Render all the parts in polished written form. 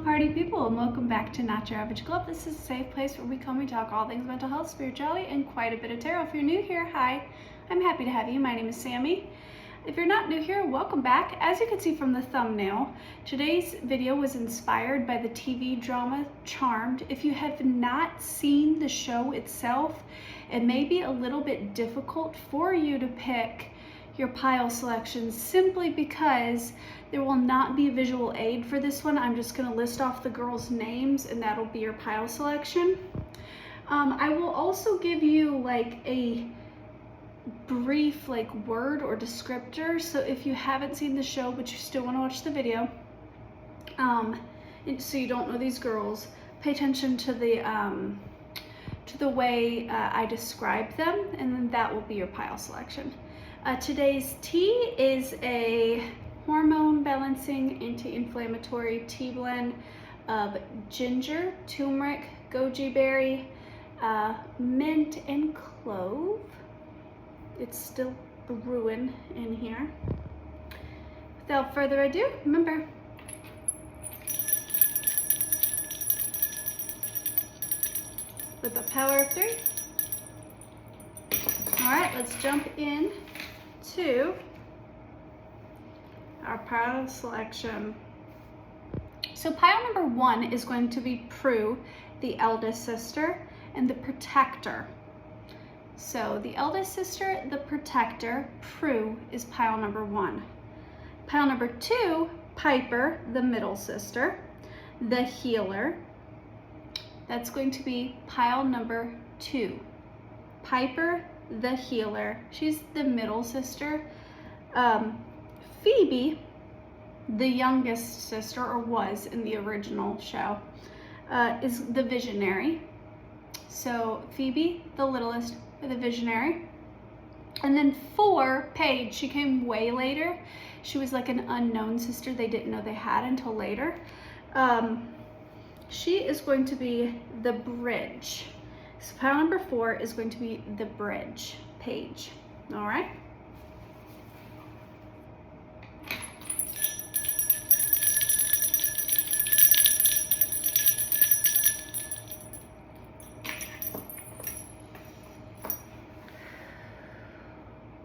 party people, and welcome back to Not Your Average Club. This is a safe place where we come and talk all things mental health, spirituality, and quite a bit of tarot. If you're new here, hi, I'm happy to have you. My name is Sammy. If you're not new here, welcome back. As you can see from the thumbnail, today's video was inspired by the TV drama Charmed. If you have not seen the show itself, it may be a little bit difficult for you to pick your pile selections simply because there will not be a visual aid for this one. I'm just going to list off the girls' names and that'll be your pile selection. I will also give you like a brief word or descriptor, so if you haven't seen the show but you still want to watch the video, so you don't know these girls, pay attention to the way I describe them, and then that will be your pile selection. Today's tea is a hormone balancing anti-inflammatory tea blend of ginger, turmeric, goji berry, mint, and clove. It's still brewing in here. Without further ado, remember, with the power of 3. All right, let's jump in to our pile selection. So pile number 1 is going to be Prue, the eldest sister, and the protector. So the eldest sister, the protector, Prue is pile number 1. Pile number 2, Piper, the middle sister, the healer. That's going to be pile number 2. Piper, the healer, she's the middle sister. Phoebe, the youngest sister, or was in the original show, is the visionary. So Phoebe, the littlest, the visionary. And then 4, Paige, she came way later. She was like an unknown sister they didn't know they had until later. She is going to be the bridge. So pile number 4 is going to be the bridge, Paige. All right.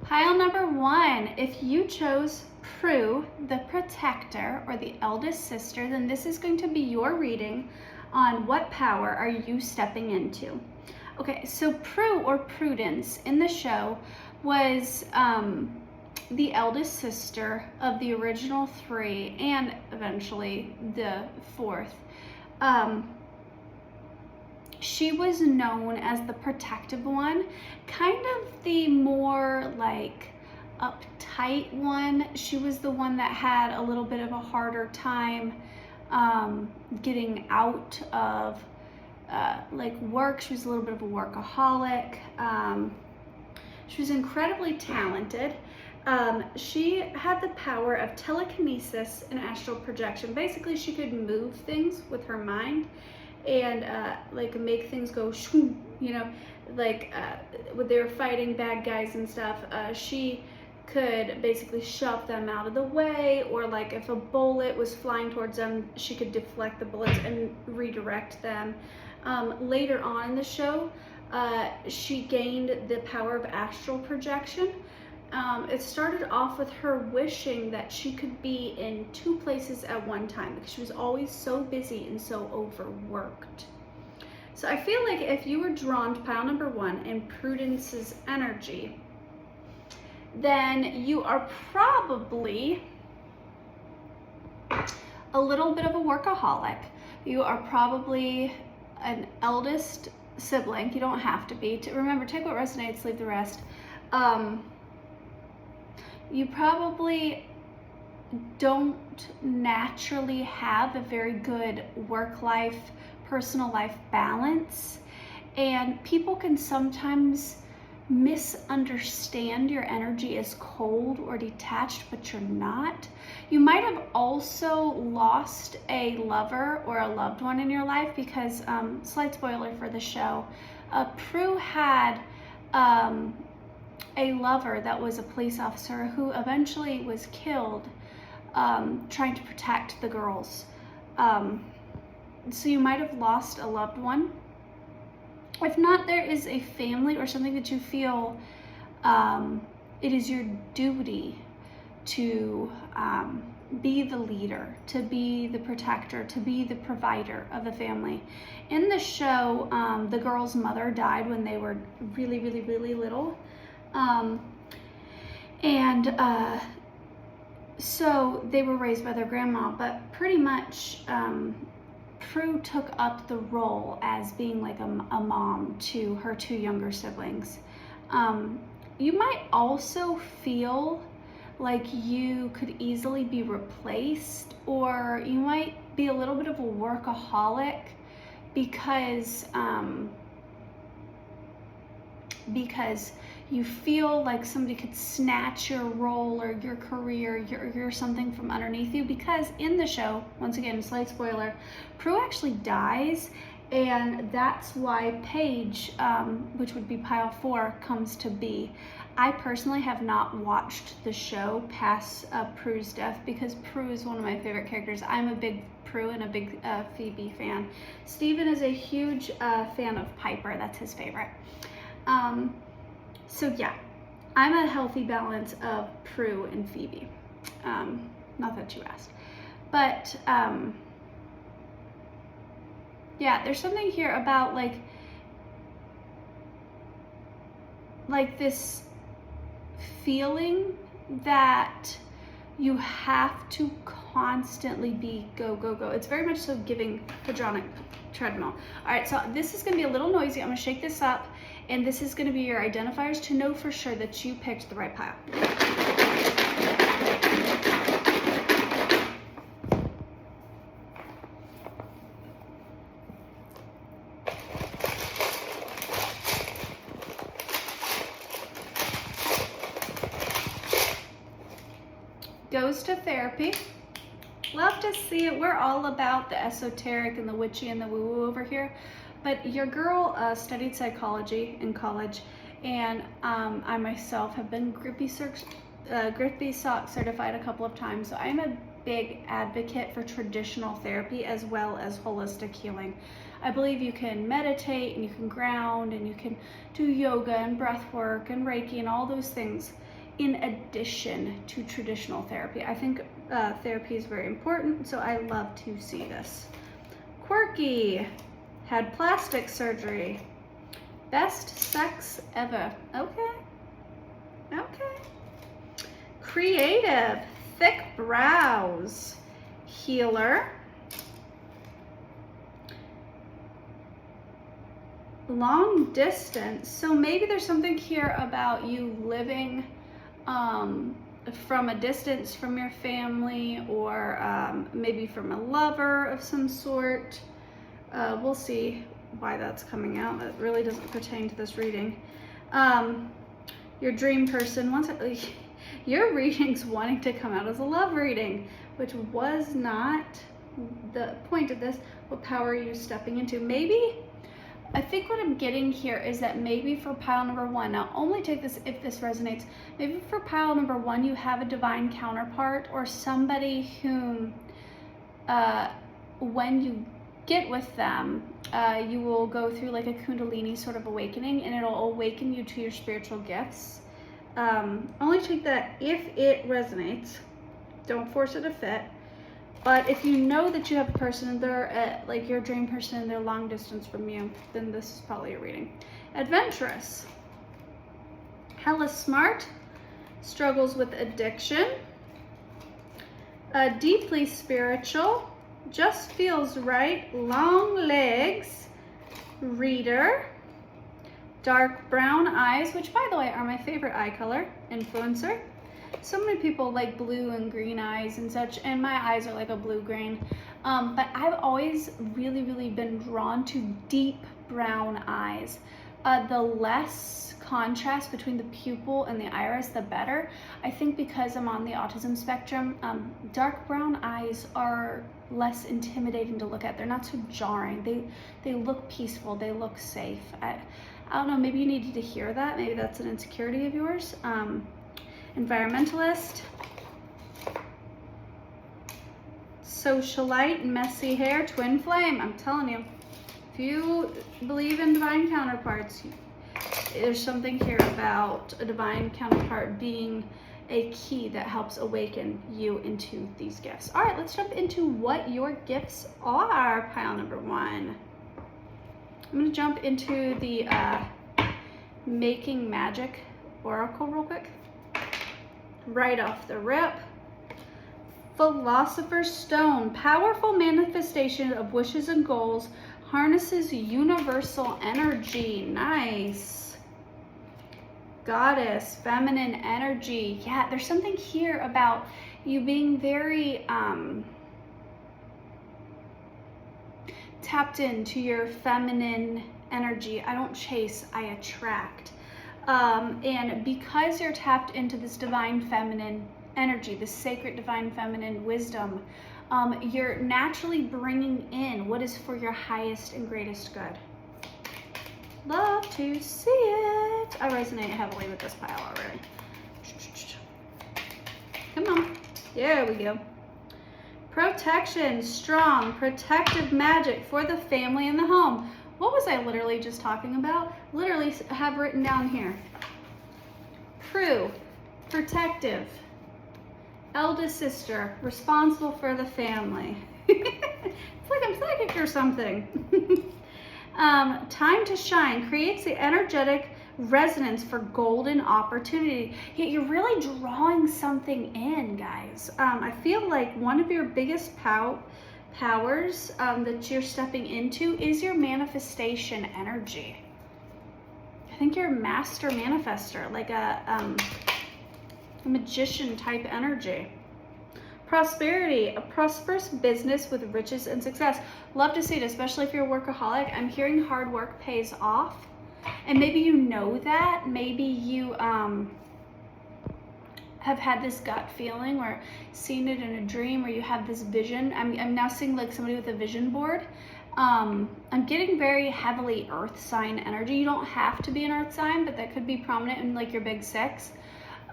Pile number 1, if you chose Prue, the protector, or the eldest sister, then this is going to be your reading on what power are you stepping into. Okay, so Prue, or Prudence, in the show was the eldest sister of the original 3 and eventually the 4th. She was known as the protective one, kind of the more uptight one. She was the one that had a little bit of a harder time getting out of work. She was a little bit of a workaholic. She was incredibly talented. She had the power of telekinesis and astral projection. Basically, she could move things with her mind and make things go shoo, when they were fighting bad guys and stuff. She could basically shove them out of the way, or if a bullet was flying towards them, she could deflect the bullets and redirect them. Later on in the show, she gained the power of astral projection. It started off with her wishing that she could be in 2 places at one time because she was always so busy and so overworked. So I feel like if you were drawn to pile number 1 and Prudence's energy, then you are probably a little bit of a workaholic. You are probably an eldest sibling. You don't have to be. Remember, take what resonates, leave the rest. You probably don't naturally have a very good work-life, personal life balance, and people can sometimes misunderstand your energy as cold or detached, but you're not. You might have also lost a lover or a loved one in your life because, slight spoiler for the show, Prue had a lover that was a police officer who eventually was killed trying to protect the girls. so you might have lost a loved one. If not, there is a family or something that you feel it is your duty to be the leader, to be the protector, to be the provider of the family. In the show, the girl's mother died when they were really, really, really little. So they were raised by their grandma, but pretty much Prue took up the role as being like a mom to her two younger siblings. You might also feel like you could easily be replaced, or you might be a little bit of a workaholic because you feel like somebody could snatch your role or your career, your something from underneath you. Because in the show, once again, slight spoiler, Prue actually dies, and that's why Paige, which would be pile 4, comes to be. I personally have not watched the show past Prue's death because Prue is one of my favorite characters. I'm a big Prue and a big Phoebe fan. Steven is a huge fan of Piper. That's his favorite. So yeah, I'm a healthy balance of Prue and Phoebe. Not that you asked, but yeah, there's something here about like this feeling that you have to constantly be go, go, go. It's very much so giving hedonic treadmill. All right, so this is gonna be a little noisy. I'm gonna shake this up, and this is gonna be your identifiers to know for sure that you picked the right pile. Goes to therapy. Love to see it. We're all about the esoteric and the witchy and the woo-woo over here. But your girl studied psychology in college, and I myself have been Grippy Sock certified a couple of times. So I'm a big advocate for traditional therapy as well as holistic healing. I believe you can meditate and you can ground and you can do yoga and breath work and Reiki and all those things in addition to traditional therapy. I think therapy is very important, so I love to see this. Quirky, had plastic surgery. Best sex ever. Okay. Creative, thick brows. Healer. Long distance. So maybe there's something here about you living from a distance from your family, or maybe from a lover of some sort. We'll see why that's coming out. That really doesn't pertain to this reading. Your dream person, your reading's wanting to come out as a love reading, which was not the point of this. What power are you stepping into? Maybe, I think what I'm getting here is that maybe for pile number 1, now only take this if this resonates, maybe for pile number 1 you have a divine counterpart or somebody whom when you get with them, you will go through like a kundalini sort of awakening, and it'll awaken you to your spiritual gifts. Only take that if it resonates. Don't force it to fit. But if you know that you have a person and they're like your dream person and they're long distance from you, then this is probably a reading. Adventurous. Hella smart. Struggles with addiction. Deeply spiritual. Just feels right. Long legs. Reader. Dark brown eyes, which by the way are my favorite eye color. Influencer. So many people like blue and green eyes and such, and my eyes are like a blue-green. But I've always really been drawn to deep brown eyes. The less contrast between the pupil and the iris, the better. I think because I'm on the autism spectrum, dark brown eyes are less intimidating to look at. They're not so jarring. They look peaceful. They look safe. I don't know, maybe you needed to hear that. Maybe that's an insecurity of yours. Environmentalist. socialite, messy hair, twin flame. I'm telling you, if you believe in divine counterparts, there's something here about a divine counterpart being a key that helps awaken you into these gifts. All right, let's jump into what your gifts are, pile number one. I'm going to jump into the Making Magic Oracle real quick. Right off the rip. Philosopher's Stone, powerful manifestation of wishes and goals, harnesses universal energy. Nice. Goddess, feminine energy. Yeah, there's something here about you being very tapped into your feminine energy. I don't chase, I attract. And because you're tapped into this divine feminine energy, this sacred divine feminine wisdom, you're naturally bringing in what is for your highest and greatest good. Love to see it. I resonate heavily with this pile already. Come on. There we go. Protection, strong, protective magic for the family and the home. What was I literally just talking about? Literally have written down here. Prue, protective. Eldest sister, responsible for the family. It's like I'm psychic or something. Time to shine, creates the energetic resonance for golden opportunity. Yet you're really drawing something in, guys. I feel like one of your biggest powers that you're stepping into is your manifestation energy. I think you're a master manifester, like a magician type energy. Prosperity, a prosperous business with riches and success. Love to see it, especially if you're a workaholic. I'm hearing hard work pays off. And maybe you know that. Maybe you have had this gut feeling or seen it in a dream, or you have this vision. I'm now seeing like somebody with a vision board. I'm getting very heavily earth sign energy. You don't have to be an earth sign, but that could be prominent in like your big six.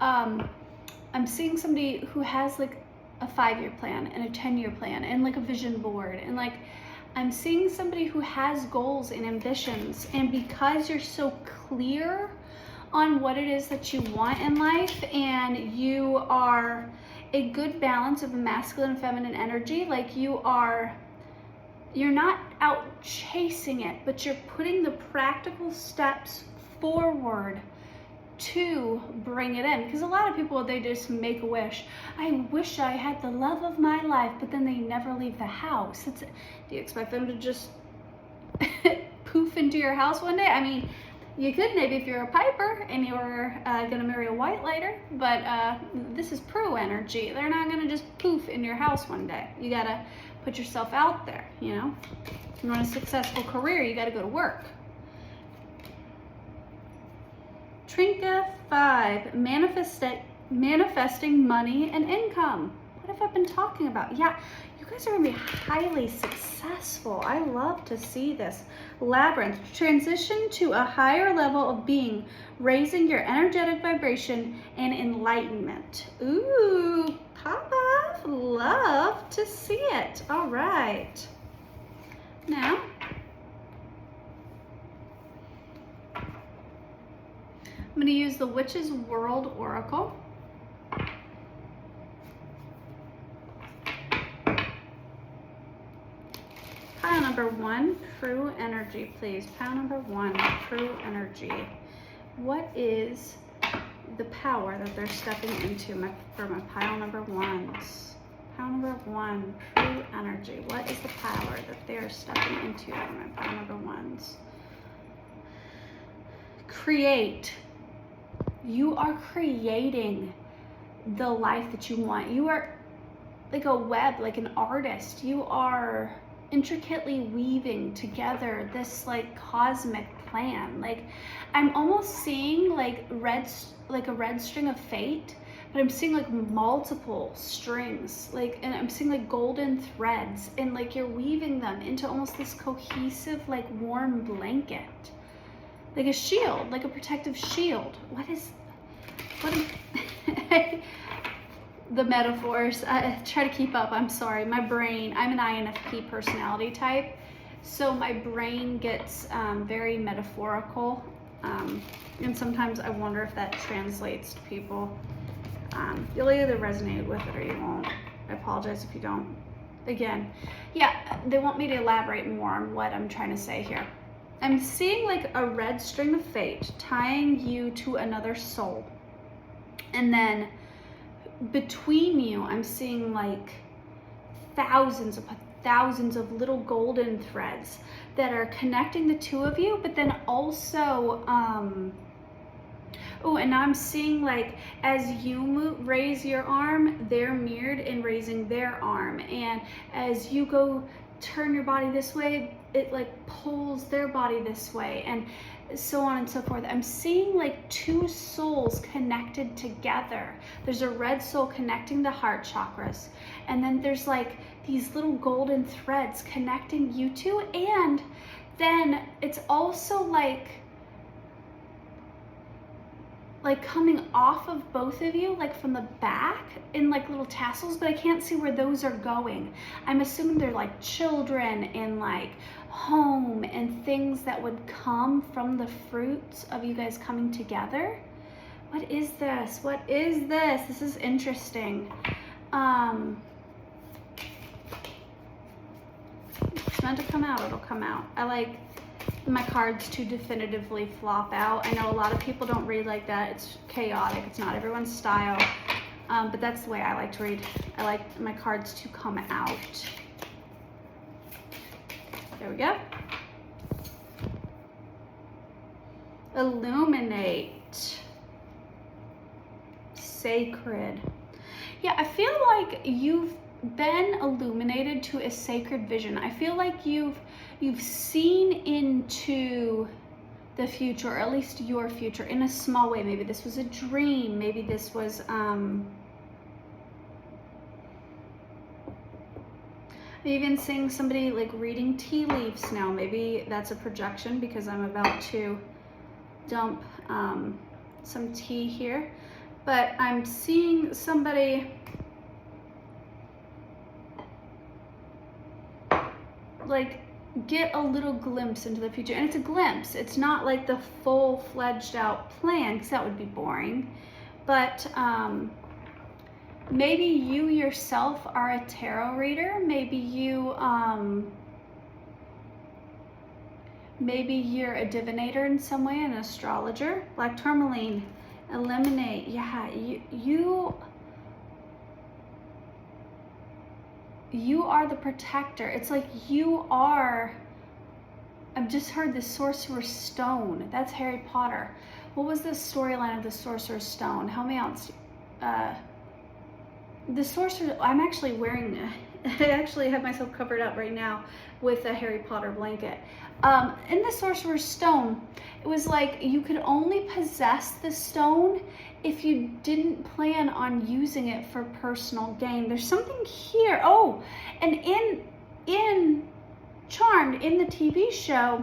I'm seeing somebody who has like a 5-year plan and a 10-year plan and like a vision board, and like I'm seeing somebody who has goals and ambitions, and because you're so clear on what it is that you want in life, and you are a good balance of masculine and feminine energy, like you're not out chasing it, but you're putting the practical steps forward to bring it in. Because a lot of people, they just make a wish. I wish I had the love of my life, but then they never leave the house. Do you expect them to just poof into your house one day? I mean, you could maybe if you're a piper and you're gonna marry a white lighter, but this is Prue energy. They're not gonna just poof in your house one day. You gotta put yourself out there, you know? If you want a successful career, you gotta go to work. Trinka 5, manifesting money and income. What have I been talking about? Yeah, you guys are gonna be highly successful. I love to see this. Labyrinth, transition to a higher level of being, raising your energetic vibration and enlightenment. Ooh, pop off, love to see it. All right. Now, I'm going to use the Witch's World Oracle. Pile number 1, Prue energy, please. Pile number 1, Prue energy. What is the power that they're stepping into for my pile number 1s? Pile number 1, Prue energy. What is the power that they're stepping into for my pile number 1s? Create. You are creating the life that you want. You are like a web, like an artist. You are intricately weaving together this like cosmic plan. Like I'm almost seeing like a red string of fate, but I'm seeing like multiple strings, and I'm seeing like golden threads, and like you're weaving them into almost this cohesive like warm blanket. Like a shield, like a protective shield. the metaphors. I try to keep up. I'm sorry. My brain, I'm an INFP personality type, so my brain gets very metaphorical, and sometimes I wonder if that translates to people. You'll either resonate with it or you won't. I apologize if you don't. Again, yeah, they want me to elaborate more on what I'm trying to say here. I'm seeing like a red string of fate tying you to another soul. And then between you, I'm seeing like thousands of little golden threads that are connecting the two of you, but then also, oh, and I'm seeing like as you raise your arm, they're mirrored in raising their arm. And as you go turn your body this way, it like pulls their body this way, and so on and so forth. I'm seeing like two souls connected together. There's a red soul connecting the heart chakras, and then there's like these little golden threads connecting you two, and then it's also like coming off of both of you, like from the back in like little tassels, but I can't see where those are going. I'm assuming they're like children and like home and things that would come from the fruits of you guys coming together. What is this? What is this? This is interesting. It's meant to come out, it'll come out. I like my cards to definitively flop out. I know a lot of people don't read like that. It's chaotic. It's not everyone's style. But that's the way I like to read. I like my cards to come out. There we go. Illuminate. Sacred. Yeah, I feel like you've been illuminated to a sacred vision. I feel like you've seen into the future, or at least your future, in a small way. Maybe this was a dream. Maybe this was I'm even seeing somebody like reading tea leaves now. Maybe that's a projection because I'm about to dump some tea here. But I'm seeing somebody like get a little glimpse into the future, and it's a glimpse. It's not like the full-fledged out plan, because that would be boring. But maybe you yourself are a tarot reader. Maybe you maybe you're a divinator in some way, an astrologer. Black tourmaline, eliminate. Yeah, you are the protector. It's like you are, I've just heard the Sorcerer's Stone. That's Harry Potter. What was the storyline of the Sorcerer's Stone? Help me out. The Sorcerer, I'm actually wearing, I actually have myself covered up right now with a Harry Potter blanket. In the Sorcerer's Stone, it was like you could only possess the stone if you didn't plan on using it for personal gain. There's something here. Oh, and in Charmed, in the TV show,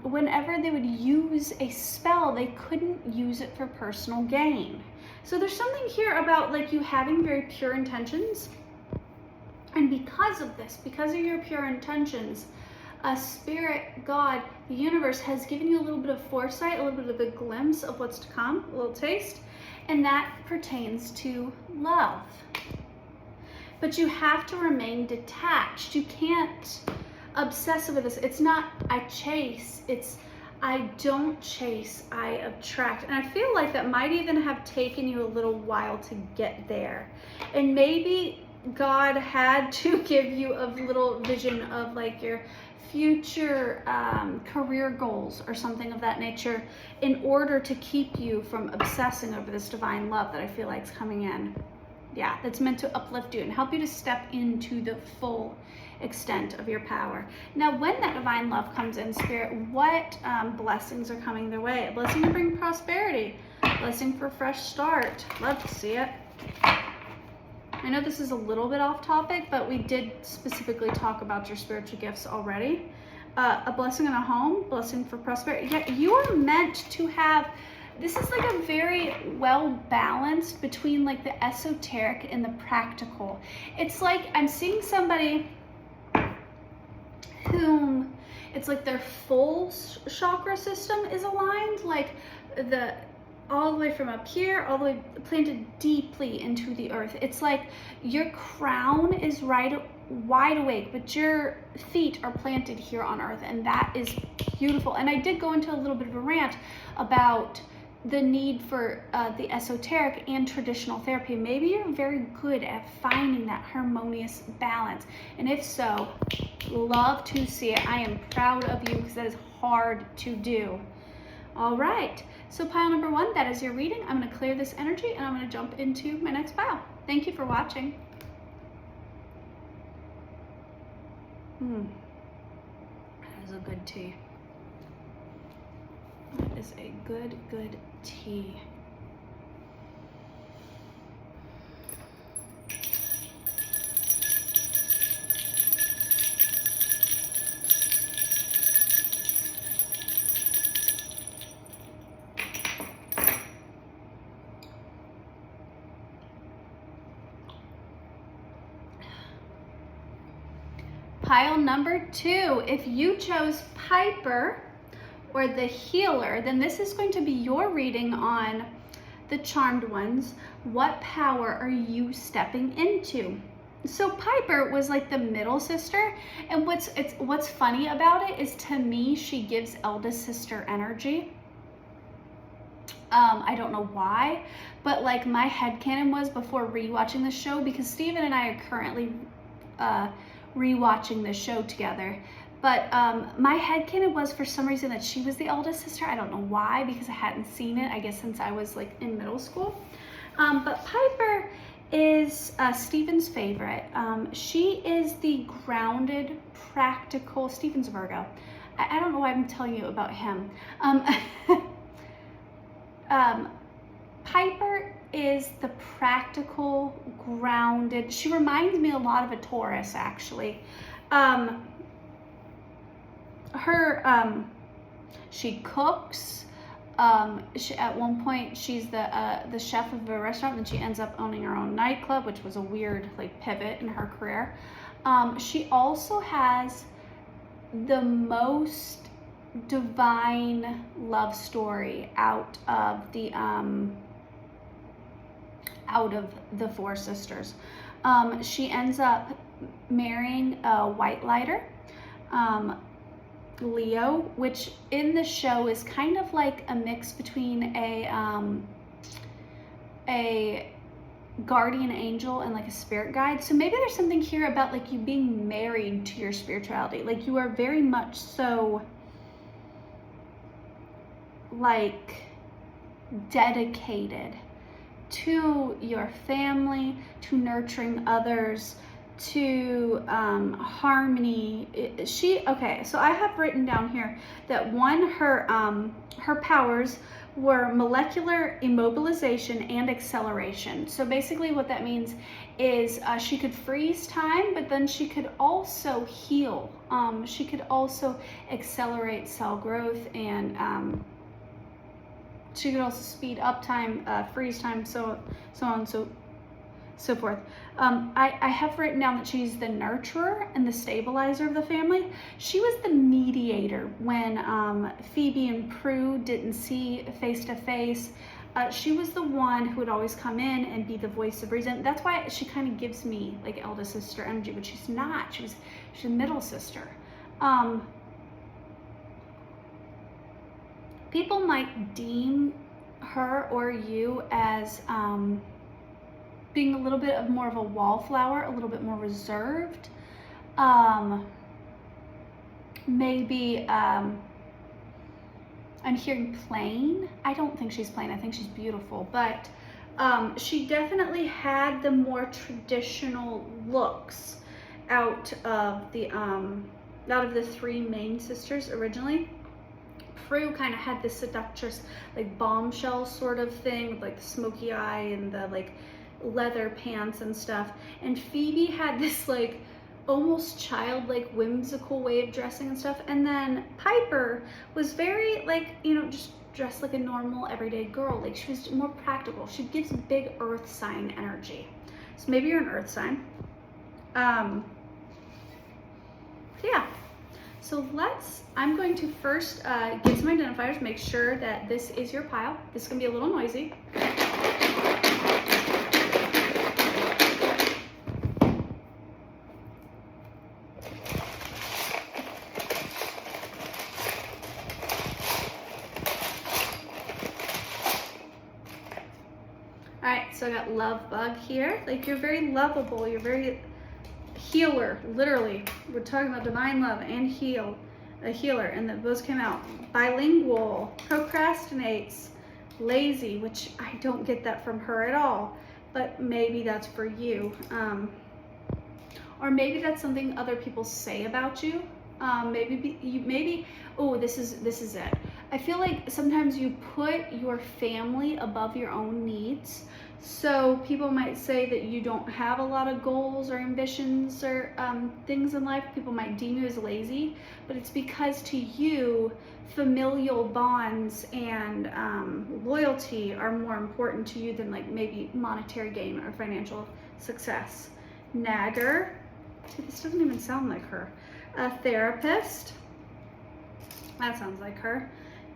whenever they would use a spell, they couldn't use it for personal gain. So there's something here about like you having very pure intentions. And because of this, because of your pure intentions, a spirit, God, the universe has given you a little bit of foresight, a little bit of a glimpse of what's to come, a little taste, and that pertains to love. But you have to remain detached. You can't obsess over this. It's not I chase, it's I don't chase, I attract. And I feel like that might even have taken you a little while to get there. And maybe God had to give you a little vision of like your future career goals or something of that nature in order to keep you from obsessing over this divine love that I feel like is coming in. Yeah, that's meant to uplift you and help you to step into the full extent of your power. Now, when that divine love comes in, Spirit, what blessings are coming their way? A blessing to bring prosperity, a blessing for a fresh start. Love to see it. I know this is a little bit off topic, but we did specifically talk about your spiritual gifts already. A blessing in a home, blessing for prosperity. Yeah, you are meant to have this is like a very well balanced between like the esoteric and the practical. It's like I'm seeing somebody whom it's like their full chakra system is aligned, like the all the way from up here, all the way planted deeply into the earth. It's like your crown is wide awake, but your feet are planted here on earth, and that is beautiful. And I did go into a little bit of a rant about the need for the esoteric and traditional therapy. Maybe you're very good at finding that harmonious balance, and if so, love to see it. I am proud of you because that is hard to do. All right, so pile number 1, that is your reading. I'm going to clear this energy and I'm going to jump into my next pile. Thank you for watching. That is a good tea. That is a good tea. Pile number 2, if you chose Piper or the healer, then this is going to be your reading on the charmed ones. What power are you stepping into? So Piper was like the middle sister, and what's funny about it is, to me, she gives eldest sister energy. I don't know why, but like my headcanon was before rewatching the show, because Steven and I are currently rewatching this show together, but my headcanon was for some reason that she was the eldest sister. I don't know why, because I hadn't seen it, I guess, since I was like in middle school. But Piper is Steven's favorite. She is the grounded, practical, Steven's Virgo. I don't know why I'm telling you about him. Piper is the practical, grounded. She reminds me a lot of a Taurus, actually. She cooks. At one point, she's the chef of a restaurant, and she ends up owning her own nightclub, which was a weird like pivot in her career. She also has the most divine love story out of the 4 sisters. She ends up marrying a white lighter, Leo, which in the show is kind of like a mix between a guardian angel and like a spirit guide. So maybe there's something here about like you being married to your spirituality. Like you are very much so like dedicated to your family, to nurturing others, to harmony. Okay, so I have written down here that her powers were molecular immobilization and acceleration. So basically what that means is she could freeze time, but then she could also heal. She could also accelerate cell growth, and she could also speed up time, freeze time, so on and so forth. I have written down that she's the nurturer and the stabilizer of the family. She was the mediator when Phoebe and Prue didn't see face to face. She was the one who would always come in and be the voice of reason. That's why she kind of gives me like eldest sister energy, but she's not. She's a middle sister. People might deem her or you as being a little bit of more of a wallflower, a little bit more reserved. Maybe I'm hearing plain. I don't think she's plain. I think she's beautiful, but she definitely had the more traditional looks out of the 3 main sisters originally. Prue kind of had this seductress, like bombshell sort of thing, with like the smoky eye and the like leather pants and stuff. And Phoebe had this like almost childlike, whimsical way of dressing and stuff. And then Piper was very like, you know, just dressed like a normal everyday girl. Like she was more practical. She gives big earth sign energy. So maybe you're an earth sign. Yeah. So I'm going to first get some identifiers, make sure that this is your pile. This is gonna be a little noisy. All right, so I got love bug here. Like you're very lovable, you're very healer, literally. We're talking about divine love and a healer, and those came out. Bilingual, procrastinates, lazy, which I don't get that from her at all, but maybe that's for you. Or maybe that's something other people say about you. Oh, this is it. I feel like sometimes you put your family above your own needs. So people might say that you don't have a lot of goals or ambitions or things in life. People might deem you as lazy, but it's because to you, familial bonds and loyalty are more important to you than like maybe monetary gain or financial success. Nagger. See, this doesn't even sound like her. A therapist. That sounds like her.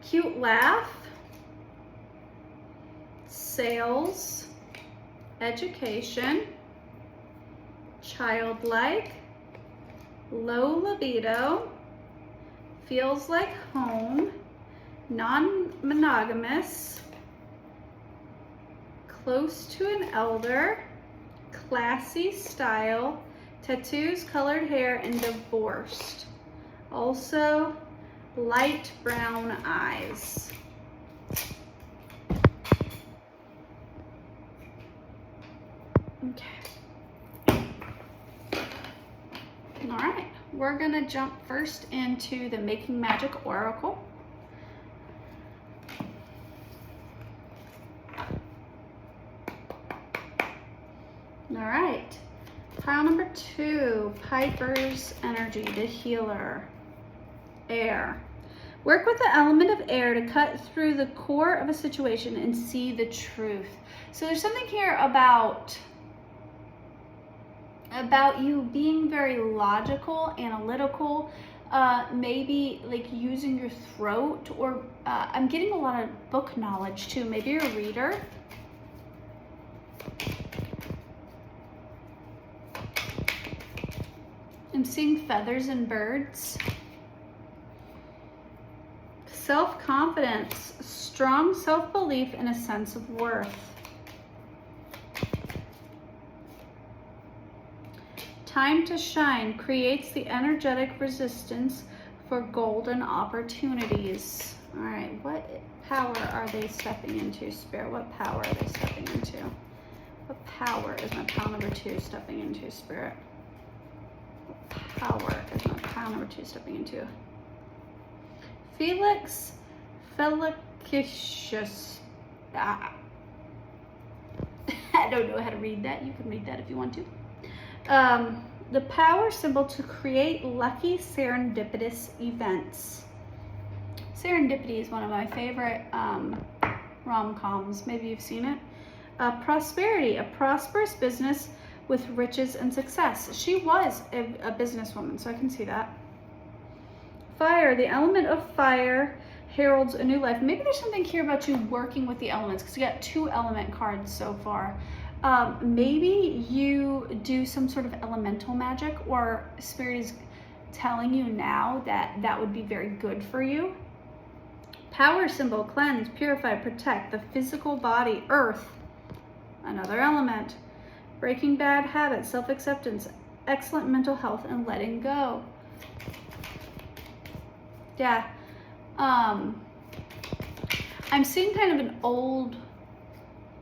Cute laugh. Sales. Education. Childlike. Low libido. Feels like home. Non-monogamous. Close to an elder. Classy style. Tattoos, colored hair, and divorced. Also, light brown eyes. Okay. All right, we're gonna jump first into the Making Magic Oracle. All right. Pile number 2, Piper's energy, the healer. Air. Work with the element of air to cut through the core of a situation and see the truth. So there's something here about you being very logical, analytical, maybe like using your throat, or I'm getting a lot of book knowledge too. Maybe you're a reader. I'm seeing feathers and birds. Self-confidence, strong self-belief, and a sense of worth. Time to shine creates the energetic resistance for golden opportunities. All right, what power are they stepping into, Spirit? What power are they stepping into? What power is my pile number 2 stepping into, Spirit? Power is my pile number 2 stepping into. Felix Felicitious. I don't know how to read that. You can read that if you want to. The power symbol to create lucky serendipitous events. Serendipity is one of my favorite rom-coms. Maybe you've seen it. Prosperity, a prosperous business with riches and success. She was a businesswoman, so I can see that. Fire, the element of fire heralds a new life. Maybe there's something here about you working with the elements, because you got 2 element cards so far. Maybe you do some sort of elemental magic, or Spirit is telling you now that that would be very good for you. Power symbol, cleanse, purify, protect the physical body. Earth, another element. Breaking bad habits, self-acceptance, excellent mental health, and letting go. Yeah. I'm seeing kind of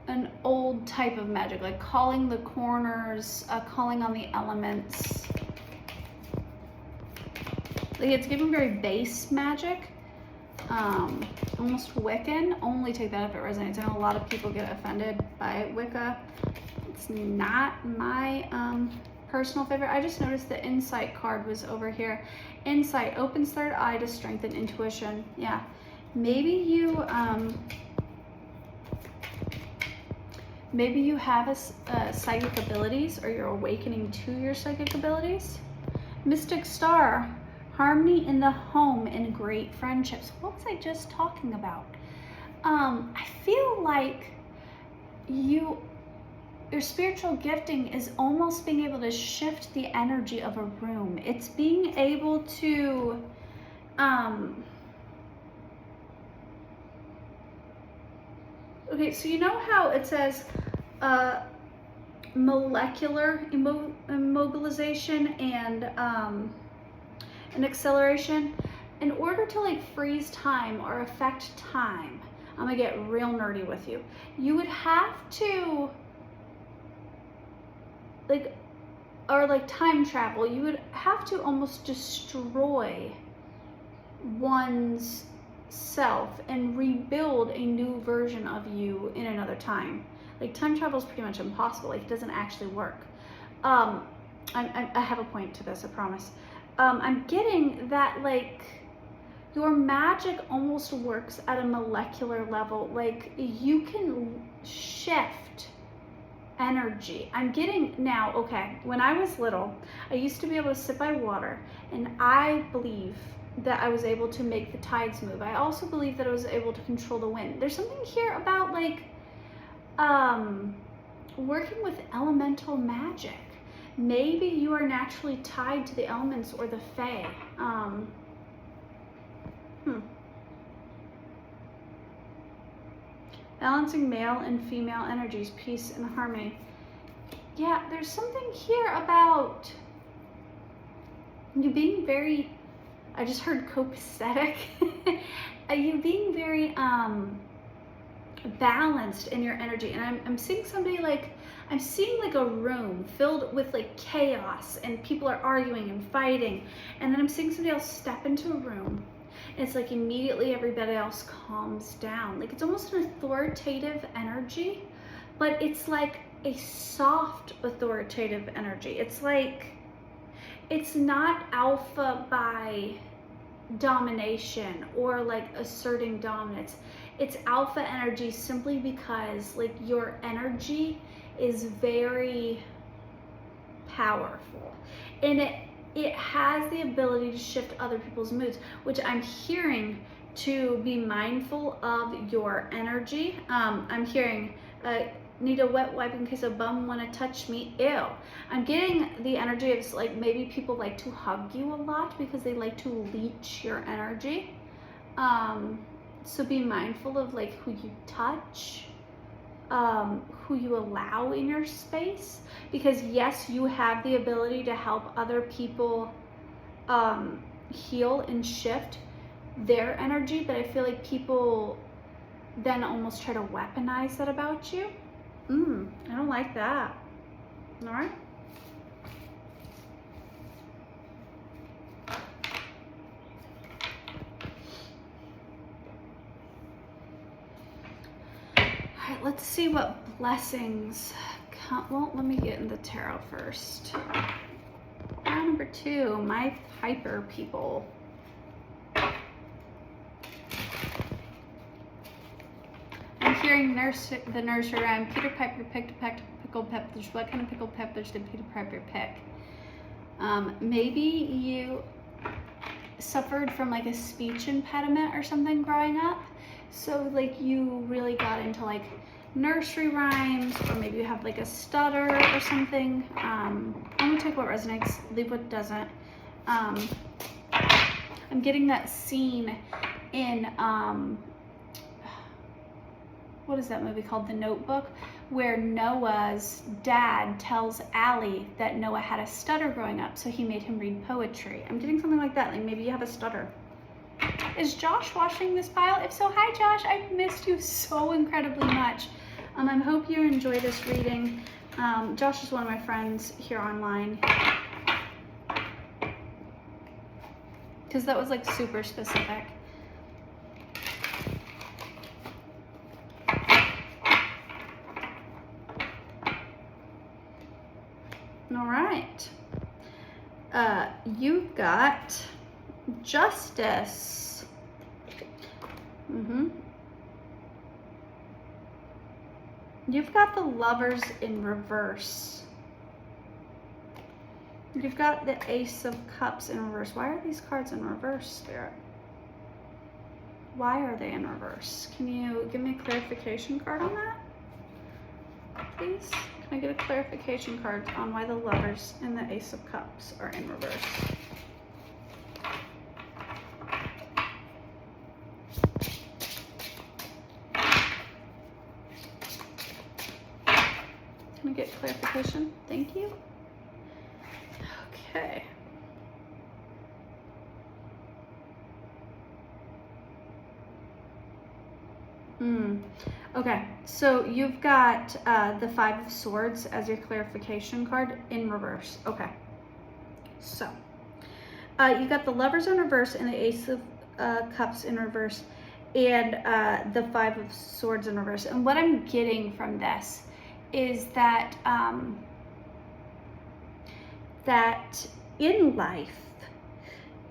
an old type of magic, like calling the corners, calling on the elements. Like it's giving very base magic, almost Wiccan. Only take that if it resonates. I know a lot of people get offended by Wicca. It's not my personal favorite. I just noticed the insight card was over here. Insight opens third eye to strengthen intuition. Yeah, maybe you have a psychic abilities, or you're awakening to your psychic abilities. Mystic star, harmony in the home and great friendships. What was I just talking about? I feel like your spiritual gifting is almost being able to shift the energy of a room. It's being able to okay, so you know how it says molecular immobilization and an acceleration? In order to like freeze time or affect time, I'm gonna get real nerdy with you. You would have to like time travel. You would have to almost destroy one's self and rebuild a new version of you in another time. Like time travel is pretty much impossible. Like it doesn't actually work. I have a point to this, I promise. I'm getting that like your magic almost works at a molecular level. Like you can shift energy. I'm getting now, okay, when I was little, I used to be able to sit by water, and I believe that I was able to make the tides move. I also believe that I was able to control the wind. There's something here about like working with elemental magic. Maybe you are naturally tied to the elements or the fae. Balancing male and female energies, peace and harmony. Yeah, there's something here about you being very, I just heard copacetic. You being very balanced in your energy. And I'm seeing somebody like, I'm seeing like a room filled with like chaos and people are arguing and fighting. And then I'm seeing somebody else step into a room. It's like immediately everybody else calms down. Like it's almost an authoritative energy, but it's like a soft authoritative energy. It's like, it's not alpha by domination or like asserting dominance. It's alpha energy simply because like your energy is very powerful, and it has the ability to shift other people's moods, which I'm hearing to be mindful of your energy. I'm hearing, need a wet wipe in case a bum wanna touch me, ew. I'm getting the energy of like maybe people like to hug you a lot because they like to leech your energy. So be mindful of like who you touch, who you allow in your space, because yes, you have the ability to help other people heal and shift their energy, but I feel like people then almost try to weaponize that about you. I don't like that. All right. All right, let's see what blessings come. Well, let me get in the tarot first. Round number 2, my Piper people. I'm hearing the nursery rhyme. Peter Piper picked a pickled peppers. What kind of pickled peppers did Peter Piper pick? Maybe you suffered from like a speech impediment or something growing up. So like you really got into like nursery rhymes, or maybe you have like a stutter or something. I'm gonna take what resonates, leave what doesn't. I'm getting that scene in, what is that movie called? The Notebook, where Noah's dad tells Allie that Noah had a stutter growing up, so he made him read poetry. I'm getting something like that, like maybe you have a stutter. Is Josh washing this pile? If so, hi Josh, I've missed you so incredibly much. I hope you enjoy this reading. Josh is one of my friends here online. Because that was like super specific. All right. got Justice. You've got the Lovers in reverse. You've got the Ace of Cups in reverse. Why are these cards in reverse, Spirit? Why are they in reverse? Can you give me a clarification card on that, please? Can I get a clarification card on why the Lovers and the Ace of Cups are in reverse? Can I get clarification? Thank you. Okay. Okay, so you've got the Five of Swords as your clarification card in reverse. Okay, so you got the Lovers in reverse and the Ace of Cups in reverse, and the Five of Swords in reverse. And what I'm getting from this is that that in life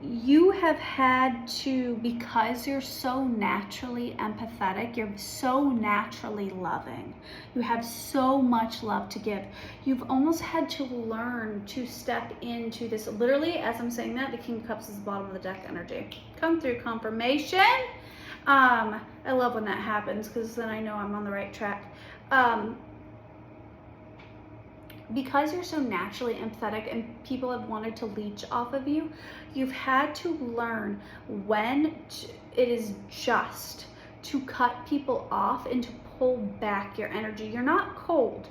you have had to, because you're so naturally empathetic, you're so naturally loving, you have so much love to give, you've almost had to learn to step into this. Literally, as I'm saying that, the King of Cups is the bottom of the deck energy. Come through, confirmation. I love when that happens, because then I know I'm on the right track. Because you're so naturally empathetic and people have wanted to leech off of you, you've had to learn when it is just to cut people off and to pull back your energy. You're not cold,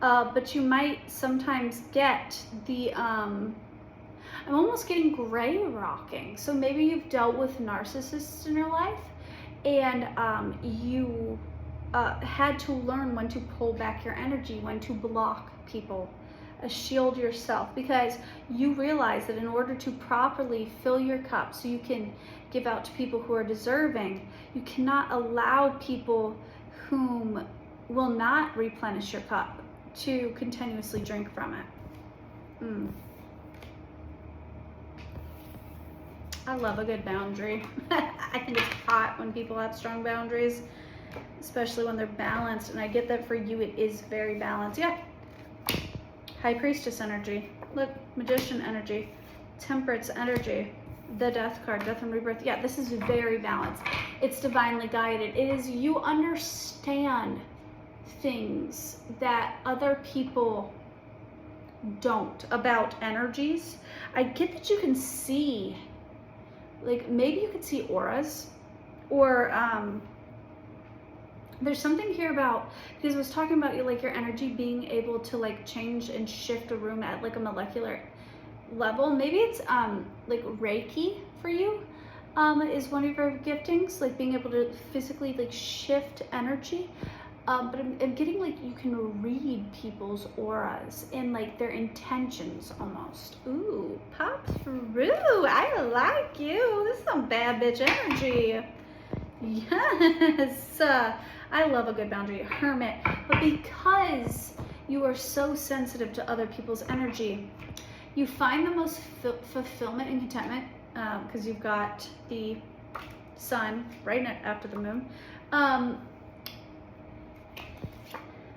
but you might sometimes get the, I'm almost getting gray rocking. So maybe you've dealt with narcissists in your life, and you had to learn when to pull back your energy, when to block people, shield yourself, because you realize that in order to properly fill your cup so you can give out to people who are deserving, you cannot allow people whom will not replenish your cup to continuously drink from it. I love a good boundary. I think it's hot when people have strong boundaries, especially when they're balanced, and I get that for you it is very balanced. Yeah. High Priestess energy. Look, Magician energy. Temperance energy. The Death card, Death and Rebirth. Yeah, this is very balanced. It's divinely guided. It is, you understand things that other people don't about energies. I get that you can see, like, maybe you could see auras, or there's something here about, because I was talking about like your energy being able to like change and shift a room at like a molecular level. Maybe it's like Reiki for you, is one of your giftings, like being able to physically like shift energy. But I'm getting like you can read people's auras and like their intentions almost. Ooh, pop through. I like you. This is some bad bitch energy. Yes. I love a good boundary. Hermit. But because you are so sensitive to other people's energy, you find the most fulfillment and contentment, because you've got the sun right after the moon,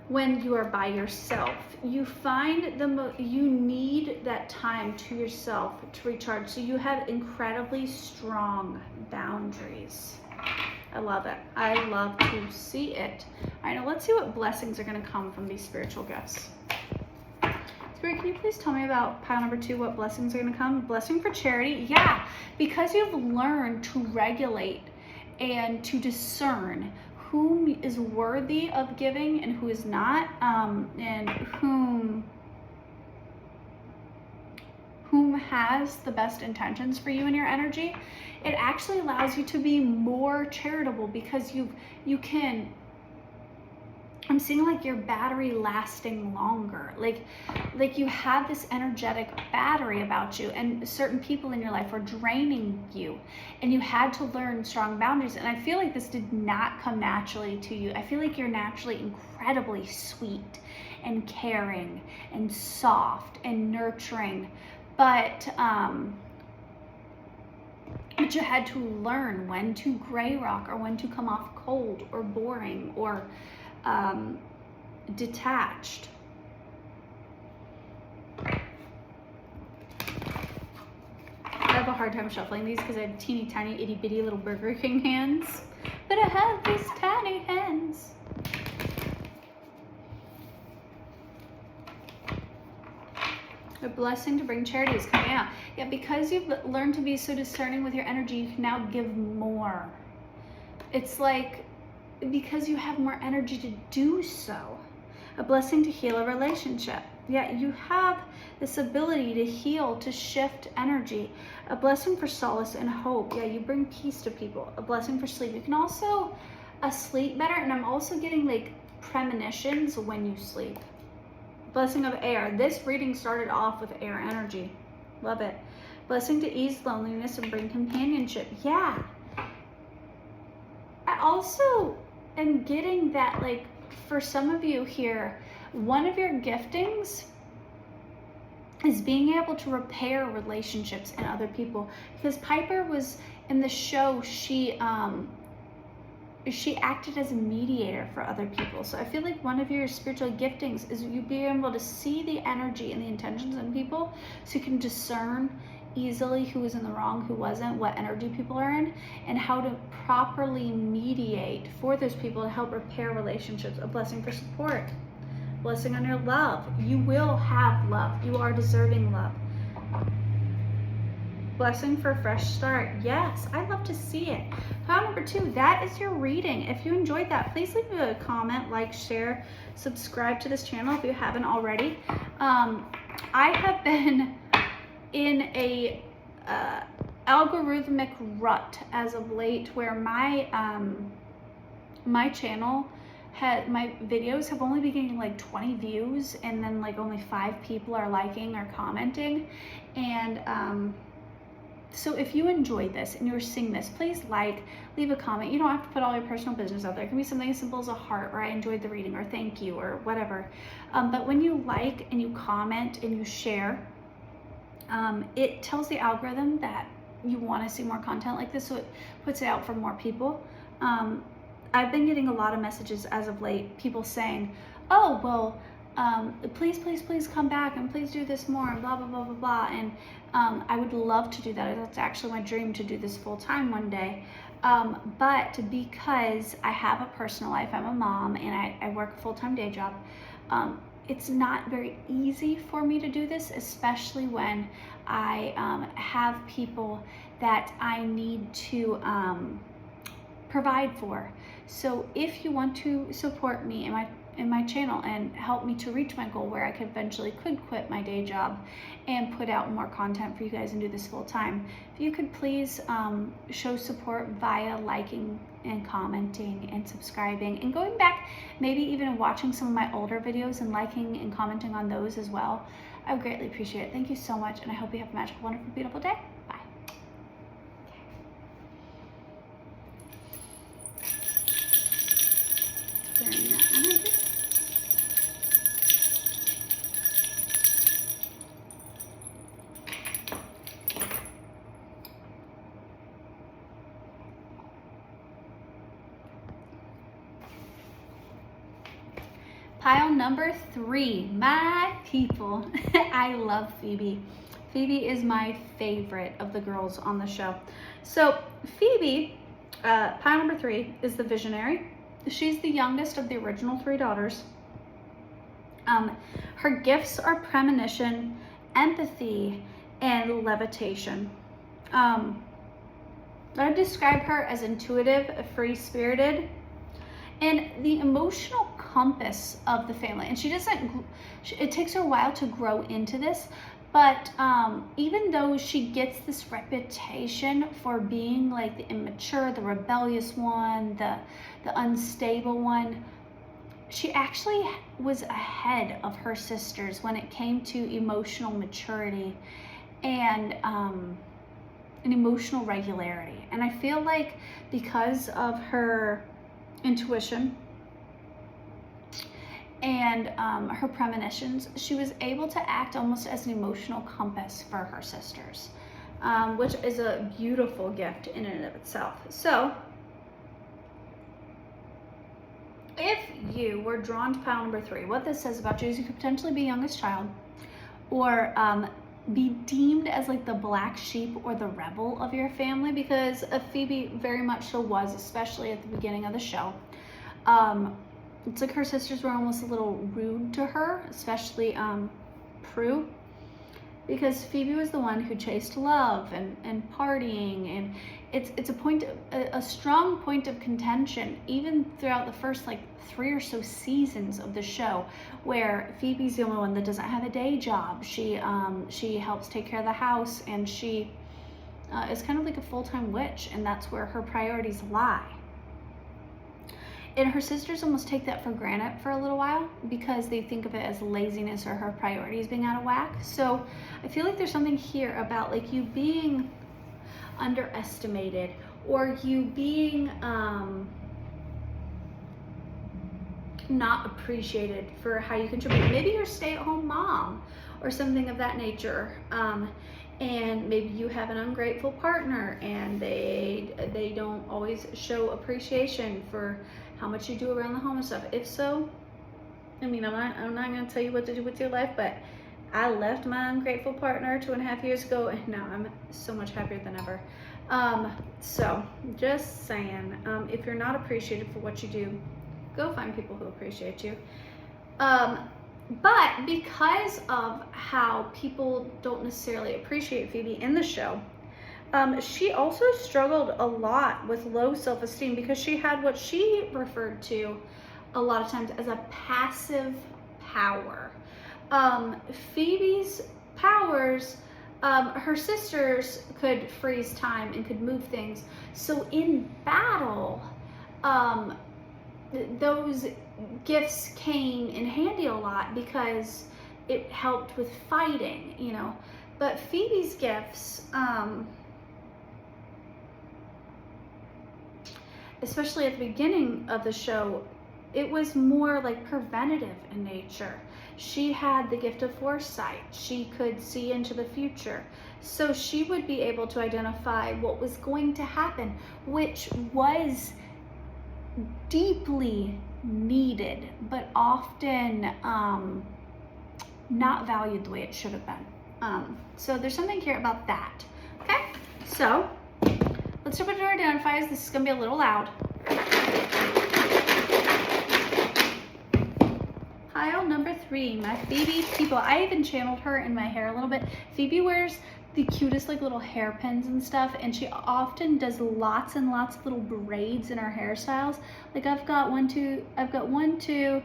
when you are by yourself. You find you need that time to yourself to recharge. So you have incredibly strong boundaries. I love it. I love to see it. All right, now let's see what blessings are going to come from these spiritual gifts. Spirit, can you please tell me about pile number 2, what blessings are going to come? Blessing for charity. Yeah, because you've learned to regulate and to discern whom is worthy of giving and who is not, and whom has the best intentions for you and your energy. It actually allows you to be more charitable, because you can, I'm seeing like your battery lasting longer, like you have this energetic battery about you, and certain people in your life are draining you, and you had to learn strong boundaries. And I feel like this did not come naturally to you. I feel like you're naturally incredibly sweet and caring and soft and nurturing, but but you had to learn when to gray rock or when to come off cold or boring or detached. I have a hard time shuffling these because I have teeny tiny itty bitty little Burger King hands, but I have these tiny hands. A blessing to bring charity is coming out. Yeah, because you've learned to be so discerning with your energy, you can now give more. It's like, because you have more energy to do so. A blessing to heal a relationship. Yeah, you have this ability to heal, to shift energy. A blessing for solace and hope. Yeah, you bring peace to people. A blessing for sleep. You can also sleep better, and I'm also getting like premonitions when you sleep. Blessing of air. This reading started off with air energy. Love it. Blessing to ease loneliness and bring companionship. Yeah. I also am getting that, like, for some of you here, one of your giftings is being able to repair relationships and other people. Because Piper was in the show, she acted as a mediator for other people. So I feel like one of your spiritual giftings is you being able to see the energy and the intentions in people, so you can discern easily who was in the wrong, who wasn't, what energy people are in, and how to properly mediate for those people to help repair relationships. A blessing for support. Blessing on your love. You will have love. You are deserving love. Blessing for a fresh start. Yes, I love to see it. Pile number 2, that is your reading. If you enjoyed that, please leave a comment, like, share, subscribe to this channel if you haven't already. I have been in a algorithmic rut as of late, where my my channel my videos have only been getting like 20 views, and then like only 5 people are liking or commenting. And so if you enjoyed this and you're seeing this, please leave a comment. You don't have to put all your personal business out there. It can be something as simple as a heart, or I enjoyed the reading, or thank you, or whatever. But when you like and you comment and you share, it tells the algorithm that you want to see more content like this, so it puts it out for more people. I've been getting a lot of messages as of late, people saying, oh, well, please come back, and please do this more, and blah, blah, blah, blah, blah. And I would love to do that. That's actually my dream, to do this full time one day. But because I have a personal life, I'm a mom, and I work a full-time day job, it's not very easy for me to do this, especially when I have people that I need to provide for. So if you want to support me in my channel and help me to reach my goal, where I eventually could quit my day job and put out more content for you guys and do this full time, if you could please show support via liking and commenting and subscribing, and going back, maybe even watching some of my older videos and liking and commenting on those as well, I would greatly appreciate it. Thank you so much, and I hope you have a magical, wonderful, beautiful day. Bye. Clearing that energy. Pile number 3, my people. I love Phoebe. Phoebe is my favorite of the girls on the show. So Phoebe, pile number 3, is the visionary. She's the youngest of the original 3 daughters. Her gifts are premonition, empathy, and levitation. I describe her as intuitive, free-spirited, and the emotional compass of the family. And it takes her a while to grow into this, but even though she gets this reputation for being like the immature, the rebellious one, the unstable one, she actually was ahead of her sisters when it came to emotional maturity and an emotional regularity. And I feel like because of her intuition and her premonitions, she was able to act almost as an emotional compass for her sisters. which is a beautiful gift in and of itself. So if you were drawn to pile number 3, what this says about you is you could potentially be youngest child, or be deemed as like the black sheep or the rebel of your family, because Phoebe very much so was, especially at the beginning of the show. It's like her sisters were almost a little rude to her, especially Prue, because Phoebe was the one who chased love and partying, and it's a strong point of contention even throughout the first like 3 or so seasons of the show, where Phoebe's the only one that doesn't have a day job. She helps take care of the house, and she is kind of like a full-time witch, and that's where her priorities lie. And her sisters almost take that for granted for a little while because they think of it as laziness or her priorities being out of whack. So I feel like there's something here about like you being underestimated, or you being not appreciated for how you contribute. Maybe you're a stay-at-home mom or something of that nature, and maybe you have an ungrateful partner and they don't always show appreciation for how much you do around the home and stuff. If so, I mean, I'm not going to tell you what to do with your life, but I left my ungrateful partner 2.5 years ago, and now I'm so much happier than ever. So just saying, if you're not appreciated for what you do, go find people who appreciate you. But because of how people don't necessarily appreciate Phoebe in the show, she also struggled a lot with low self-esteem because she had what she referred to a lot of times as a passive power. Phoebe's powers, her sisters could freeze time and could move things. So in battle, those gifts came in handy a lot because it helped with fighting, you know. But Phoebe's gifts, especially at the beginning of the show, it was more like preventative in nature. She had the gift of foresight. She could see into the future. So she would be able to identify what was going to happen, which was deeply needed, but often not valued the way it should have been. So there's something here about that. Okay, so let's jump into our identifiers. This is going to be a little loud. Pile number 3, my Phoebe people. I even channeled her in my hair a little bit. Phoebe wears the cutest like little hairpins and stuff, and she often does lots and lots of little braids in her hairstyles. Like I've got 1, 2,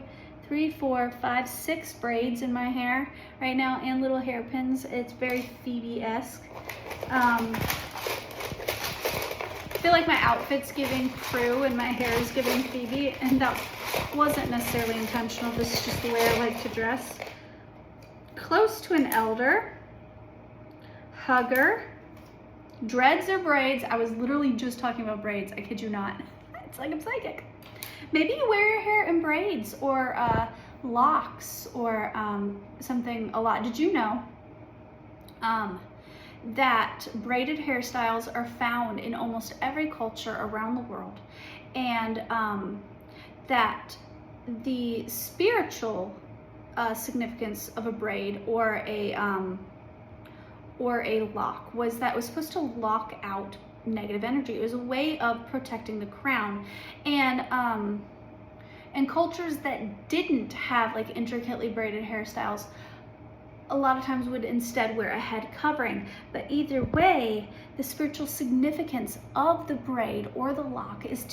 3, 4, 5, 6 braids in my hair right now, and little hairpins. It's very Phoebe-esque. I feel like my outfit's giving Prue and my hair is giving Phoebe, and that wasn't necessarily intentional. This is just the way I like to dress. Close to an elder, hugger, dreads or braids. I was literally just talking about braids. I kid you not. It's like I'm psychic. Maybe you wear your hair in braids or locks or something a lot. Did you know that braided hairstyles are found in almost every culture around the world, and that the spiritual significance of a braid or a lock was that it was supposed to lock out negative energy. It was a way of protecting the crown, and cultures that didn't have like intricately braided hairstyles a lot of times would instead wear a head covering. But either way, the spiritual significance of the braid or the lock is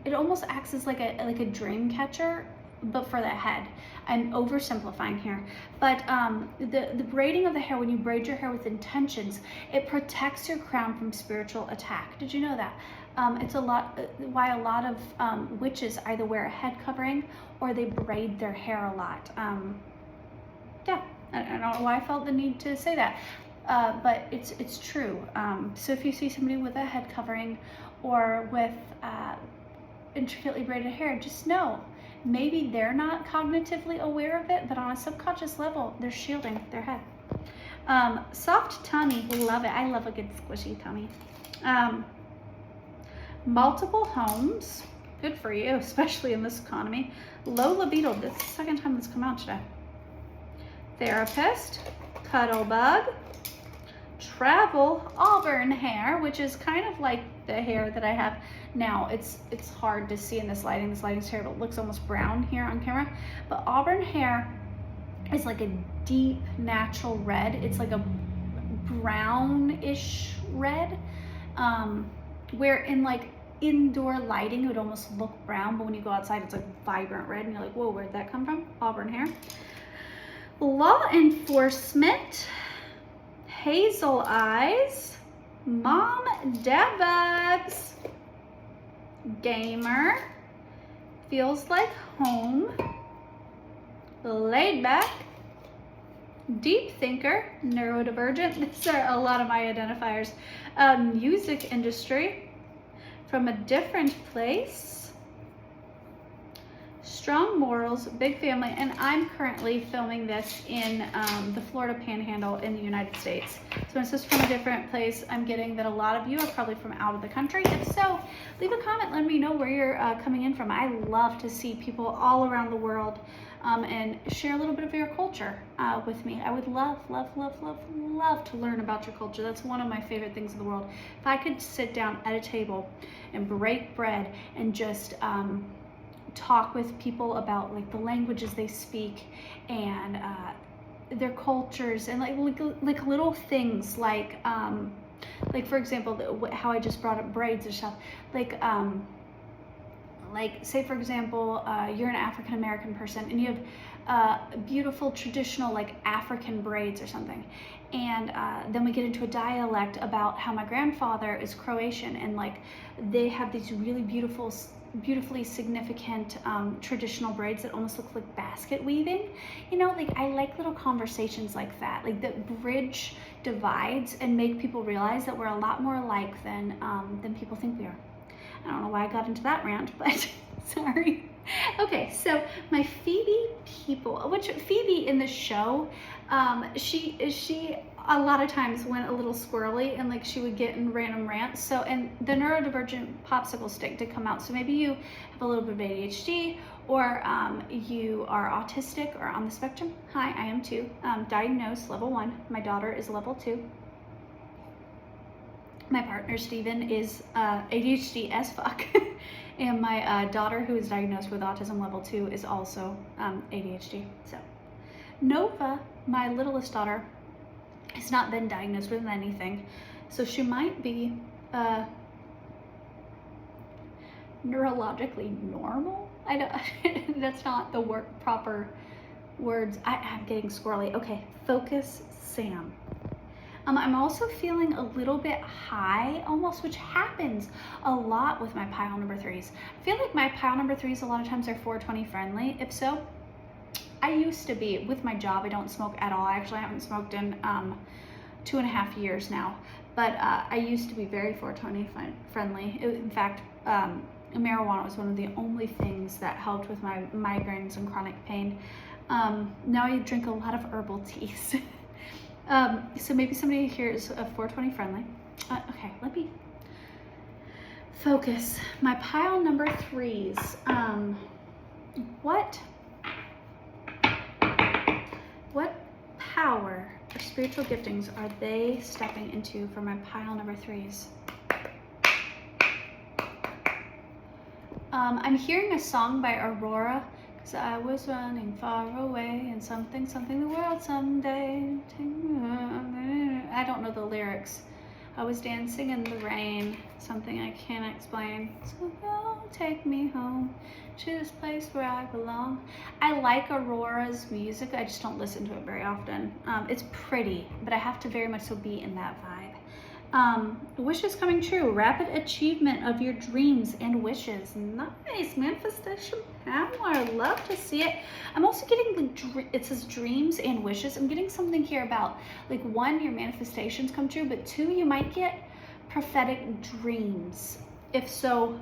it almost acts as like a dream catcher, but for the head. I'm oversimplifying here, but the braiding of the hair, when you braid your hair with intentions, it protects your crown from spiritual attack. Did you know that? It's why a lot of witches either wear a head covering or they braid their hair a lot. Yeah, I don't know why I felt the need to say that, but it's true. So if you see somebody with a head covering or with intricately braided hair, just know maybe they're not cognitively aware of it, but on a subconscious level, they're shielding their head. Soft tummy, love it. I love a good squishy tummy. Multiple homes, good for you, especially in this economy. Low libido, this is the second time this come out today. Therapist, cuddle bug, travel, auburn hair, which is kind of like the hair that I have now. It's hard to see in this lighting. This lighting's terrible. It looks almost brown here on camera, but auburn hair is like a deep natural red. It's like a brownish red, where in like indoor lighting it would almost look brown, but when you go outside it's like vibrant red and you're like, whoa, where'd that come from? Auburn hair. Law enforcement, hazel eyes, mom, dad bugs, gamer, feels like home, laid back, deep thinker, neurodivergent. These are a lot of my identifiers. Music industry, from a different place, strong morals, big family, and I'm currently filming this in the Florida Panhandle in the United States. So when it says from a different place, I'm getting that a lot of you are probably from out of the country. If so, leave a comment, let me know where you're coming in from. I love to see people all around the world and share a little bit of your culture with me. I would love, love, love, love, love to learn about your culture. That's one of my favorite things in the world. If I could sit down at a table and break bread and just talk with people about like the languages they speak and their cultures and like little things like for example, how I just brought up braids and stuff, like say for example, you're an African American person and you have beautiful traditional like African braids or something, and then we get into a dialect about how my grandfather is Croatian and like they have these really beautifully significant traditional braids that almost look like basket weaving. You know, like I like little conversations like that, like that bridge divides and make people realize that we're a lot more alike than people think we are. I don't know why I got into that rant, but sorry. Okay, so my Phoebe people, which Phoebe in the show, she a lot of times went a little squirrely and like she would get in random rants. So, and the neurodivergent popsicle stick did come out. So maybe you have a little bit of ADHD or you are autistic or on the spectrum. Hi, I am too. Diagnosed level 1. My daughter is level 2. My partner, Steven, is ADHD as fuck. And my daughter, who is diagnosed with autism level 2, is also ADHD. So, Nova, my littlest daughter, has not been diagnosed with anything. So she might be neurologically normal. I don't, that's not the proper words. I'm getting squirrely. Okay, focus, Sam. I'm also feeling a little bit high almost, which happens a lot with my pile number 3s. I feel like my pile number 3s a lot of times are 420 friendly. If so, I used to be. With my job, I don't smoke at all. I actually haven't smoked in 2.5 years now, but I used to be very 420 friendly. In fact, marijuana was one of the only things that helped with my migraines and chronic pain. Now I drink a lot of herbal teas. So maybe somebody here is a 420 friendly. Okay, let me focus. My pile number 3s. What power or spiritual giftings are they stepping into for my pile number 3s? I'm hearing a song by Aurora. Cause I was running far away and something the world someday. I don't know the lyrics. I was dancing in the rain, something I can't explain. So go take me home to this place where I belong. I like Aurora's music, I just don't listen to it very often. It's pretty, but I have to very much so be in that vibe. Wishes coming true, rapid achievement of your dreams and wishes. Nice, manifestation power, love to see it. I'm also getting it says dreams and wishes. I'm getting something here about like 1, your manifestations come true, but 2, you might get prophetic dreams. If so,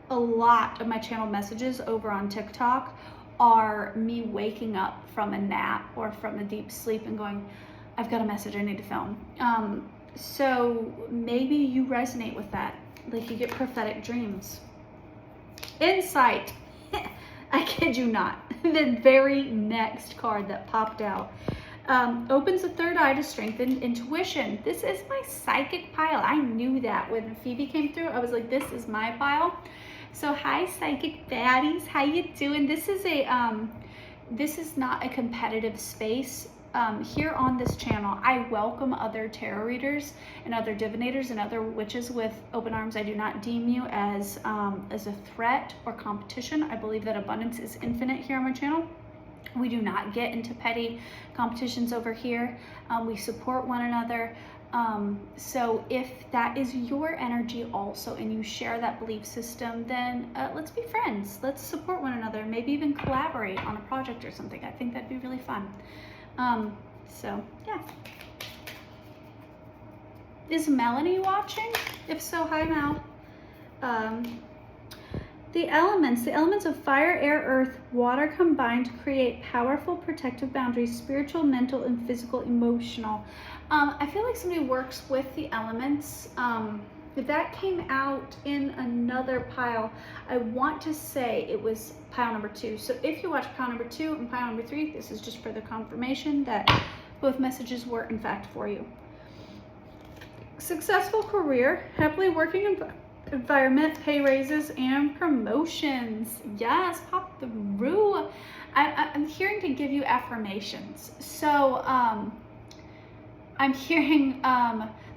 a lot of my channel messages over on TikTok are me waking up from a nap or from a deep sleep and going, I've got a message I need to film. So maybe you resonate with that. Like you get prophetic dreams. Insight. I kid you not. The very next card that popped out opens the third eye to strengthen intuition. This is my psychic pile. I knew that when Phoebe came through. I was like, this is my pile. So hi, psychic baddies. How you doing? This is not a competitive space. Here on this channel, I welcome other tarot readers and other divinators and other witches with open arms. I do not deem you as a threat or competition. I believe that abundance is infinite here on my channel. We do not get into petty competitions over here. We support one another. So if that is your energy also and you share that belief system, then let's be friends. Let's support one another. Maybe even collaborate on a project or something. I think that'd be really fun. So yeah. Is Melanie watching? If so, hi Mel. The elements of fire, air, earth, water combine to create powerful protective boundaries, spiritual, mental, and physical, emotional. I feel like somebody works with the elements. That came out in another pile. I want to say it was pile number 2. So if you watch pile number 2 and pile number 3, this is just for the confirmation that both messages were in fact for you. Successful career, happily working environment, pay raises, and promotions. Yes, pop through. I'm hearing to give you affirmations. So I'm hearing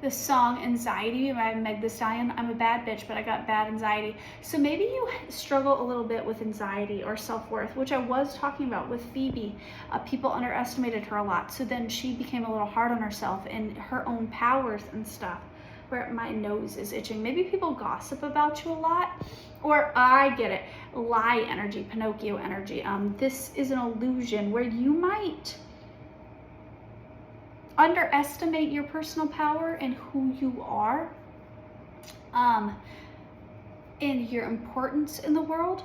the song Anxiety by Meg Thee Stallion. I'm a bad bitch, but I got bad anxiety. So maybe you struggle a little bit with anxiety or self-worth, which I was talking about with Phoebe. People underestimated her a lot. So then she became a little hard on herself and her own powers and stuff. Where my nose is itching. Maybe people gossip about you a lot, or I get it, lie energy, Pinocchio energy. This is an illusion where you might underestimate your personal power and who you are, and your importance in the world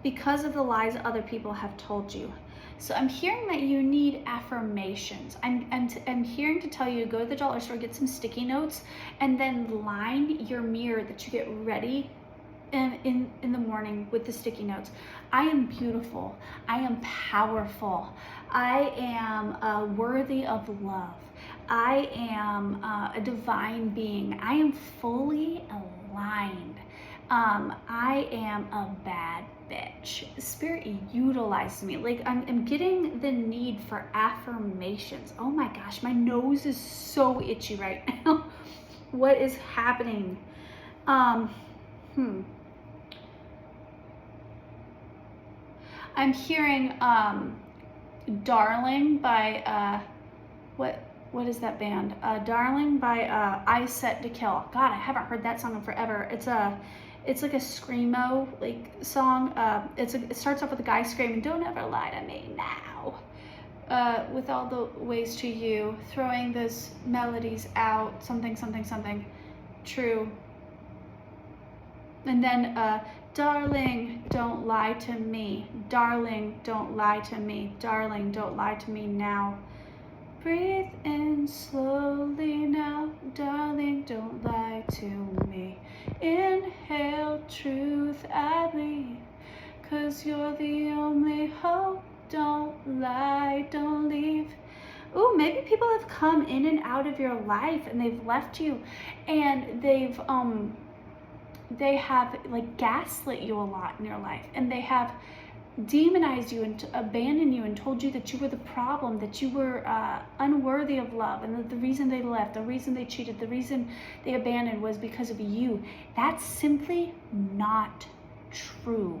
because of the lies other people have told you. So I'm hearing that you need affirmations. I'm hearing to tell you to go to the dollar store, get some sticky notes, and then line your mirror that you get ready in the morning with the sticky notes. I am beautiful. I am powerful. I am worthy of love. I am a divine being. I am fully aligned. I am a bad bitch. Spirit utilized me. Like I'm getting the need for affirmations. Oh my gosh, my nose is so itchy right now. What is happening? I'm hearing Darling by what is that band? Darling by I Set to Kill. God, I haven't heard that song in forever. It's like a screamo like song. It starts off with a guy screaming, "Don't ever lie to me now." With all the ways to you, throwing those melodies out, something, something, something, true. And then, darling, don't lie to me. Darling, don't lie to me. Darling, don't lie to me now. Breathe in slowly now. Darling, don't lie to me. Inhale truth, I breathe. 'Cause you're the only hope. Don't lie, don't leave. Ooh, maybe people have come in and out of your life and they've left you and they have like gaslit you a lot in your life, and they have demonized you and abandoned you and told you that you were the problem, that you were unworthy of love, and that the reason they left, the reason they cheated, the reason they abandoned was because of you. That's simply not true.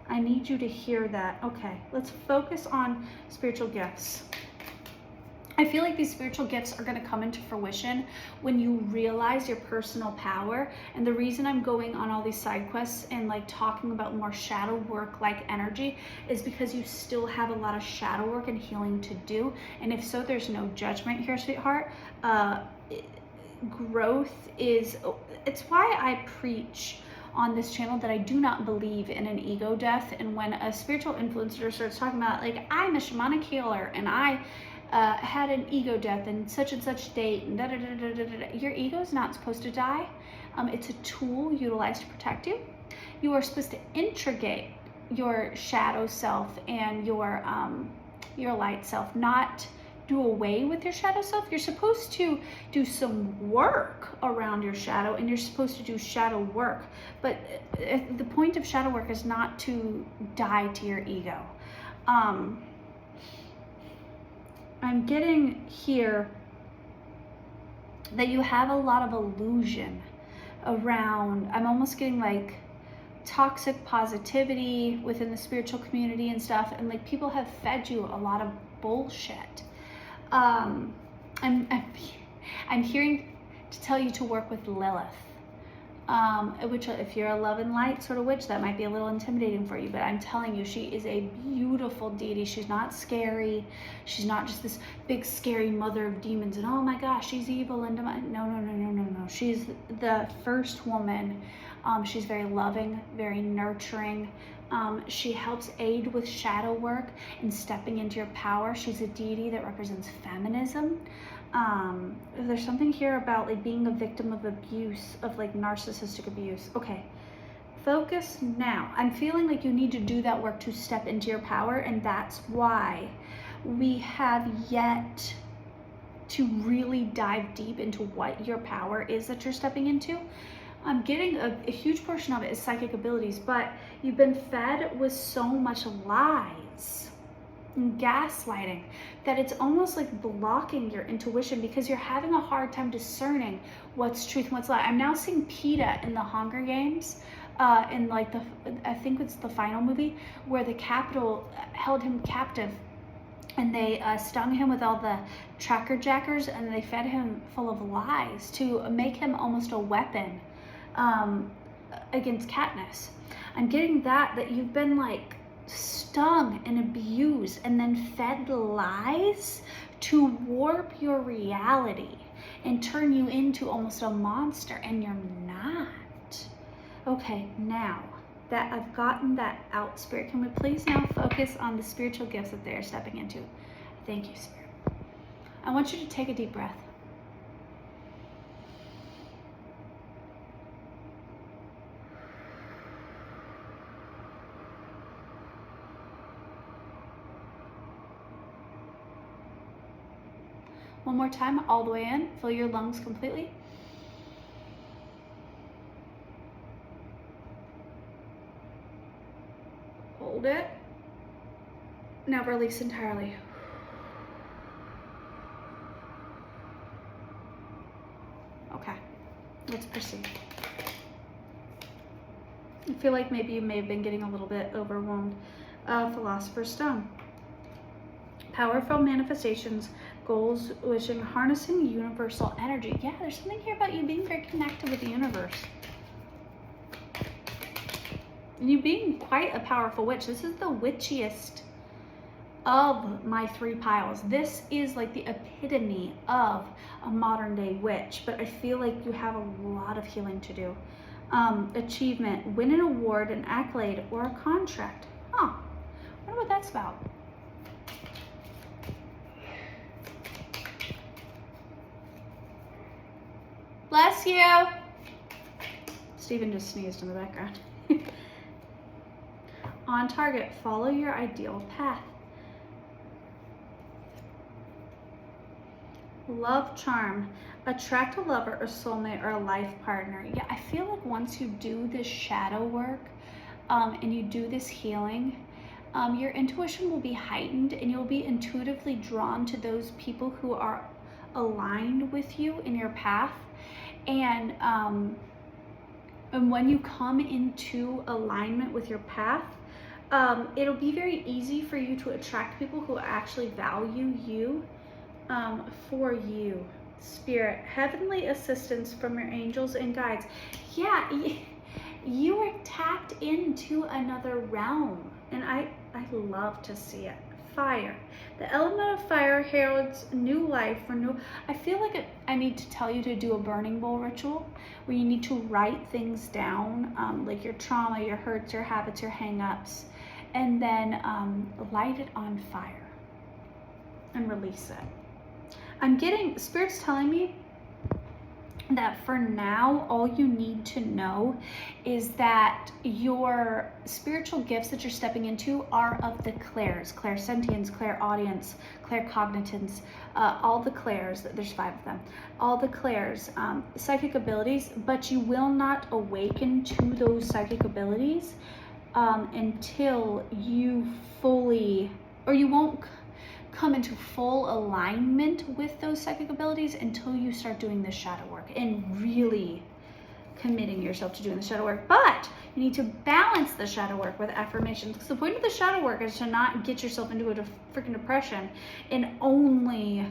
I need you to hear that. Okay, let's focus on spiritual gifts. I feel like these spiritual gifts are going to come into fruition when you realize your personal power. And the reason I'm going on all these side quests and like talking about more shadow work like energy is because you still have a lot of shadow work and healing to do. And if so, there's no judgment here, sweetheart. Growth is, it's why I preach on this channel that I do not believe in an ego death. And when a spiritual influencer starts talking about like, I'm a shamanic healer and I had an ego death and such date and da da da da da da. Your ego is not supposed to die. It's a tool utilized to protect you. You are supposed to integrate your shadow self and your light self, not do away with your shadow self. You're supposed to do some work around your shadow, and you're supposed to do shadow work. But the point of shadow work is not to die to your ego. I'm getting here that you have a lot of illusion around, I'm almost getting like toxic positivity within the spiritual community and stuff, and like people have fed you a lot of bullshit. I'm hearing to tell you to work with Lilith, which if you're a love and light sort of witch, that might be a little intimidating for you, but I'm telling you, she is a beautiful deity. She's not scary. She's not just this big scary mother of demons and oh my gosh, she's evil and no. She's the first woman. She's very loving, very nurturing. She helps aid with shadow work and stepping into your power. She's a deity that represents feminism. There's something here about like being a victim of abuse, of like narcissistic abuse. Okay, focus now. I'm feeling like you need to do that work to step into your power, and that's why we have yet to really dive deep into what your power is that you're stepping into. I'm getting a huge portion of it is psychic abilities, but you've been fed with so much lies and gaslighting that it's almost like blocking your intuition because you're having a hard time discerning what's truth and what's lie. I'm now seeing PETA in the Hunger Games, in like I think it's the final movie, where the Capitol held him captive and they stung him with all the tracker jackers and they fed him full of lies to make him almost a weapon against Katniss. I'm getting that you've been like stung and abused and then fed lies to warp your reality and turn you into almost a monster, and you're not. Okay, now that I've gotten that out, Spirit, can we please now focus on the spiritual gifts that they're stepping into? Thank you, Spirit. I want you to take a deep breath. One more time, all the way in. Fill your lungs completely. Hold it. Now release entirely. Okay, let's proceed. I feel like maybe you may have been getting a little bit overwhelmed. Philosopher's Stone. Powerful manifestations, goals, wishing, harnessing universal energy. Yeah, there's something here about you being very connected with the universe. And you being quite a powerful witch. This is the witchiest of my three piles. This is like the epitome of a modern day witch, but I feel like you have a lot of healing to do. Achievement, win an award, an accolade, or a contract. Huh, I wonder what that's about. Bless you. Stephen just sneezed in the background. On target, follow your ideal path. Love charm, attract a lover or soulmate or a life partner. Yeah, I feel like once you do this shadow work and you do this healing, your intuition will be heightened and you'll be intuitively drawn to those people who are aligned with you in your path. And when you come into alignment with your path, it'll be very easy for you to attract people who actually value you for you. Spirit, heavenly assistance from your angels and guides. Yeah, you are tapped into another realm, and I love to see it. Fire. The element of fire heralds new life for new. I feel like I need to tell you to do a burning bowl ritual where you need to write things down, like your trauma, your hurts, your habits, your hang-ups, and then light it on fire. and release it. I'm getting, Spirit's telling me that for now, all you need to know is that your spiritual gifts that you're stepping into are of the clairs, clairsentience, clairaudience, claircognitance, all the clairs, there's 5 of them, all the clairs, psychic abilities, but you will not awaken to those psychic abilities until you fully, or you won't come into full alignment with those psychic abilities until you start doing the shadow work and really committing yourself to doing the shadow work. But you need to balance the shadow work with affirmations, because the point of the shadow work is to not get yourself into a freaking depression and only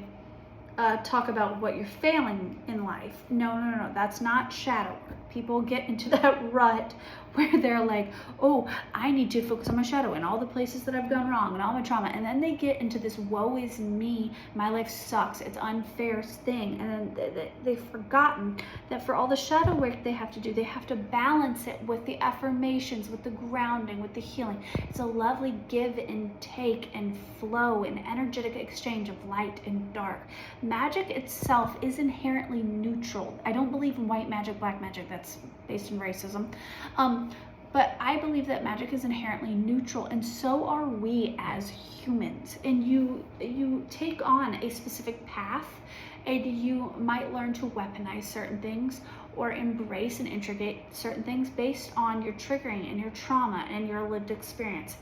talk about what you're failing in life. No, that's not shadow work. People get into that rut where they're like, oh, I need to focus on my shadow and all the places that I've gone wrong and all my trauma. And then they get into this woe is me, my life sucks, it's unfair thing. And then they've forgotten that for all the shadow work they have to do, they have to balance it with the affirmations, with the grounding, with the healing. It's a lovely give and take and flow and energetic exchange of light and dark. Magic itself is inherently neutral. I don't believe in white magic, black magic. That's based in racism. But I believe that magic is inherently neutral, and so are we as humans. And you take on a specific path, and you might learn to weaponize certain things or embrace and integrate certain things based on your triggering and your trauma and your lived experience.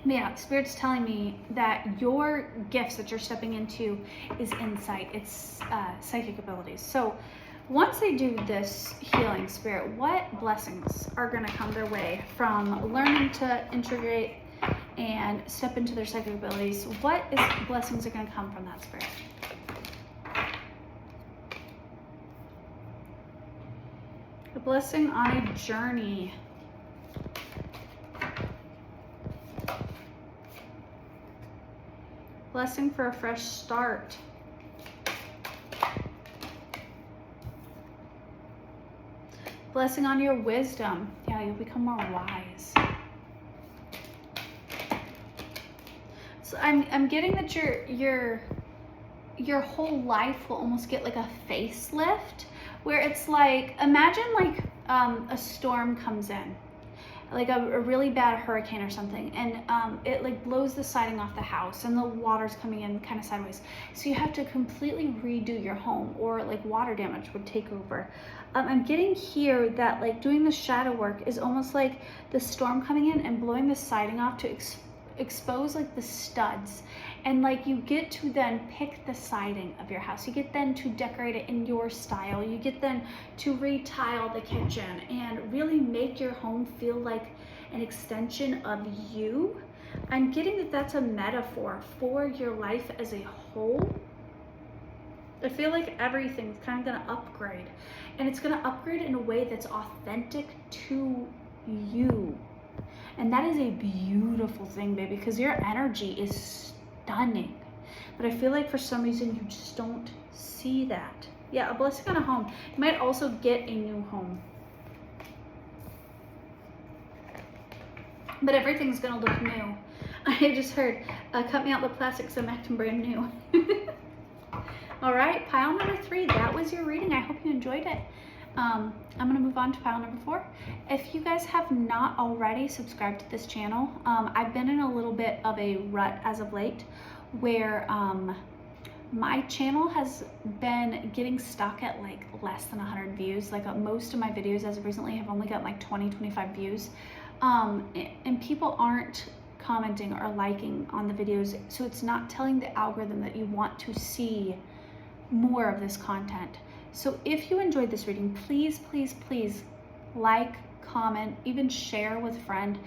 Yeah, Spirit's telling me that your gifts that you're stepping into is insight, it's psychic abilities. So once they do this healing, Spirit, what blessings are going to come their way from learning to integrate and step into their psychic abilities? What blessings are going to come from that, Spirit? A blessing on a journey. Blessing for a fresh start. Blessing on your wisdom. Yeah, you'll become more wise. So I'm getting that your whole life will almost get like a facelift, where it's like, imagine like a storm comes in, like a really bad hurricane or something, and it like blows the siding off the house and the water's coming in kind of sideways. So you have to completely redo your home, or like water damage would take over. I'm getting here that like doing the shadow work is almost like the storm coming in and blowing the siding off to expose like the studs, and like you get to then pick the siding of your house. You get then to decorate it in your style. You get then to retile the kitchen and really make your home feel like an extension of you. I'm getting that that's a metaphor for your life as a whole. I feel like everything's kind of gonna upgrade, and it's gonna upgrade in a way that's authentic to you. And that is a beautiful thing, baby, because your energy is stunning. But I feel like for some reason you just don't see that. Yeah, a blessing on a home. You might also get a new home. But everything's gonna look new. I just heard, cut me out the plastic so I'm acting brand new. All right, pile number 3, that was your reading. I hope you enjoyed it. I'm gonna move on to pile number 4. If you guys have not already subscribed to this channel, I've been in a little bit of a rut as of late, where my channel has been getting stuck at like less than 100 views. Like most of my videos as of recently have only got like 20-25 views, and people aren't commenting or liking on the videos, so it's not telling the algorithm that you want to see more of this content. So if you enjoyed this reading, please like, comment, even share with a friend,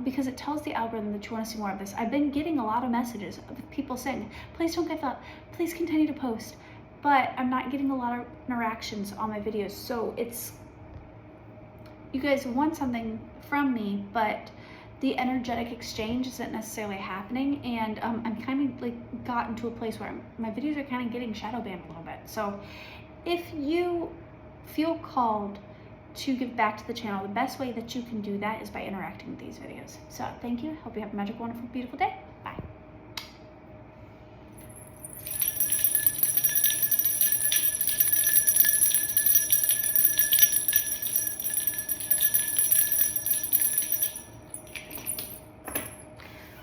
because it tells the algorithm that you want to see more of this. I've been getting a lot of messages of people saying, please don't give up, please continue to post, but I'm not getting a lot of interactions on my videos. So it's, you guys want something from me, but the energetic exchange isn't necessarily happening, and I'm kind of like gotten to a place where my videos are kind of getting shadow banned a little bit. So if you feel called to give back to the channel. The best way that you can do that is by interacting with these videos. So thank you. Hope you have a magical, wonderful, beautiful day. Bye.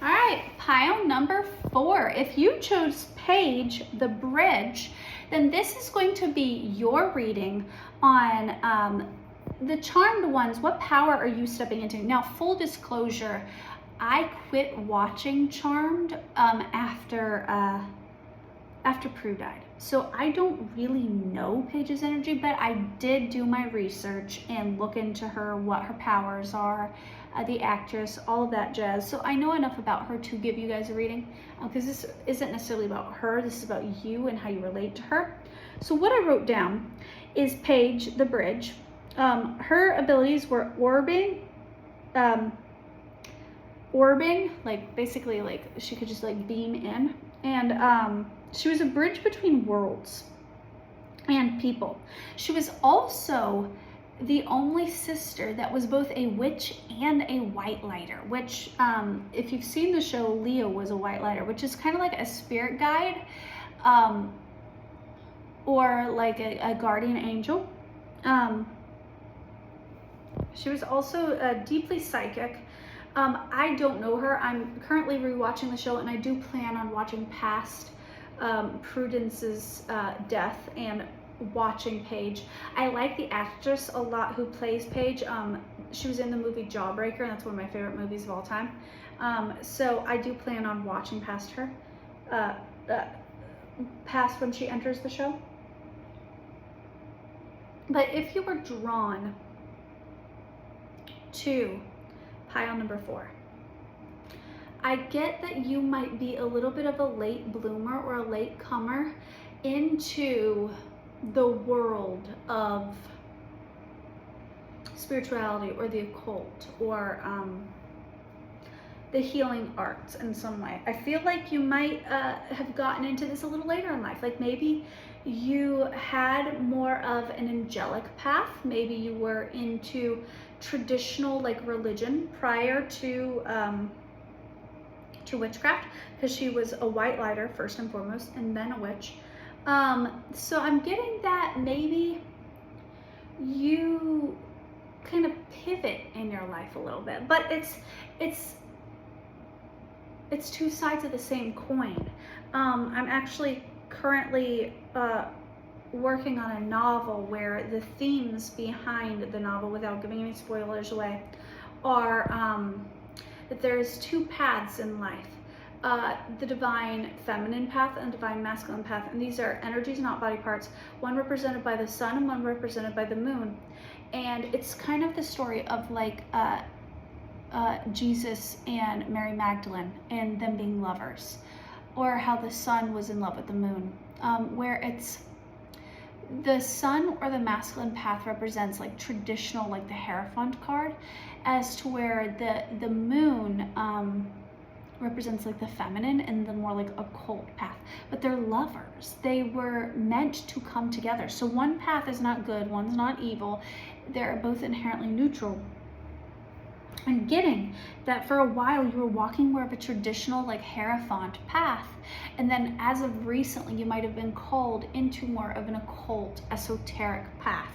All right, pile number 4. If you chose Paige, the bridge, then this is going to be your reading on the charmed ones. What power are you stepping into? Now, full disclosure, I quit watching Charmed after Prue died. So I don't really know Paige's energy, but I did do my research and look into her, what her powers are, the actress, all of that jazz. So I know enough about her to give you guys a reading, because this isn't necessarily about her. This is about you and how you relate to her. So what I wrote down is Paige, the bridge. Her abilities were orbing, like basically like she could just like beam in, and she was a bridge between worlds and people. She was also the only sister that was both a witch and a white lighter, which if you've seen the show, Leo was a white lighter, which is kind of like a spirit guide, or like a guardian angel. She was also deeply psychic. I don't know her. I'm currently rewatching the show, and I do plan on watching past Prudence's death and watching Paige. I like the actress a lot who plays Paige. She was in the movie Jawbreaker, and that's one of my favorite movies of all time. So I do plan on watching past her, past when she enters the show. But if you were drawn to pile number 4, I get that you might be a little bit of a late bloomer or a late comer into the world of spirituality or the occult or the healing arts in some way. I feel like you might have gotten into this a little later in life. Like maybe you had more of an angelic path. Maybe you were into traditional like religion prior to witchcraft, because she was a white lighter first and foremost, and then a witch. So I'm getting that maybe you kind of pivot in your life a little bit, but it's two sides of the same coin. I'm actually currently working on a novel where the themes behind the novel, without giving any spoilers away, are that there's 2 paths in life. The divine feminine path and divine masculine path, and these are energies, not body parts, one represented by the sun and one represented by the moon. And it's kind of the story of like Jesus and Mary Magdalene and them being lovers, or how the sun was in love with the moon, where it's the sun or the masculine path represents like traditional, like the Hierophant card, as to where the moon represents like the feminine and the more like occult path. But they're lovers. They were meant to come together. So one path is not good, one's not evil. They're both inherently neutral. I'm getting that for a while you were walking more of a traditional like Hierophant path, and then as of recently you might have been called into more of an occult, esoteric path.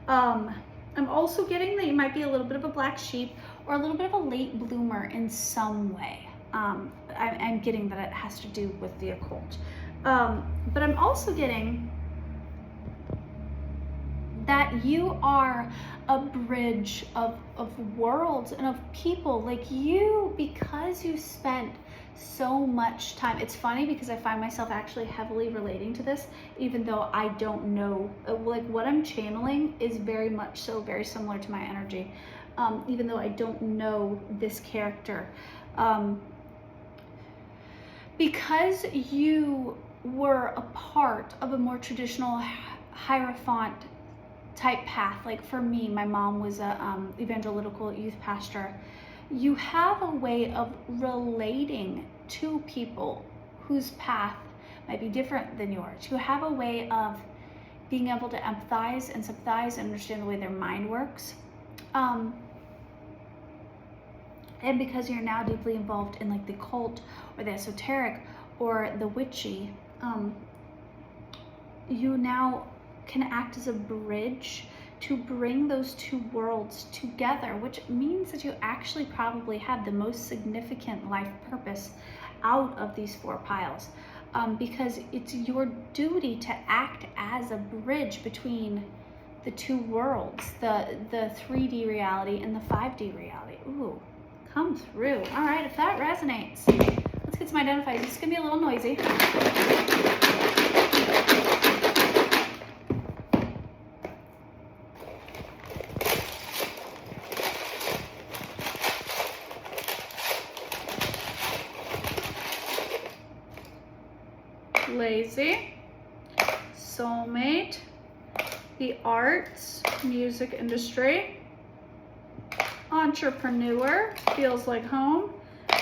I'm also getting that you might be a little bit of a black sheep or a little bit of a late bloomer in some way. I'm getting that it has to do with the occult. But I'm also getting that you are a bridge of worlds and of people. Like you, because you spent so much time. It's funny because I find myself actually heavily relating to this, even though I don't know, like what I'm channeling is very much so very similar to my energy, even though I don't know this character. Because you were a part of a more traditional Hierophant type path, like for me, my mom was a evangelical youth pastor. You have a way of relating to people whose path might be different than yours. You have a way of being able to empathize and sympathize and understand the way their mind works. And because you're now deeply involved in like the occult or the esoteric or the witchy, you now can act as a bridge to bring those two worlds together, which means that you actually probably have the most significant life purpose out of these 4 piles, because it's your duty to act as a bridge between the two worlds, the 3D reality and the 5D reality. Ooh, come through. All right, if that resonates, let's get some identifiers. It's gonna be a little noisy. Lazy, soulmate, the arts, music industry, entrepreneur, feels like home,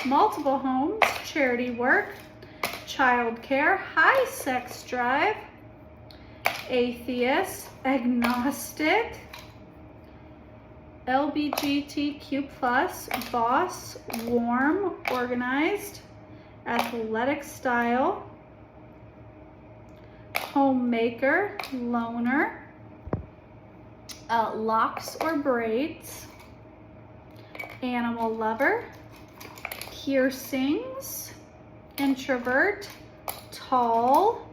multiple homes, charity work, childcare, high sex drive, atheist, agnostic, LGBTQ+, boss, warm, organized, athletic style, homemaker, loner, locks or braids, animal lover, piercings, introvert, tall,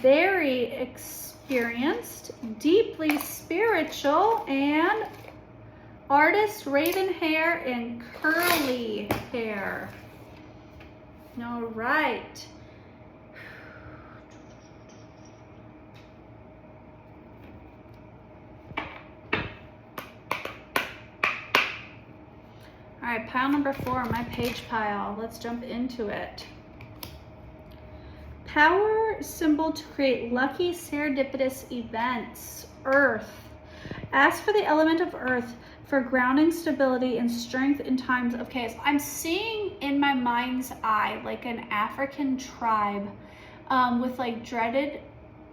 very experienced, deeply spiritual, and artist, raven hair, and curly hair. All right. All right, pile number 4, my Paige pile. Let's jump into it. Power symbol to create lucky serendipitous events. Earth. Ask for the element of earth for grounding, stability, and strength in times of chaos. I'm seeing in my mind's eye like an African tribe with like dreaded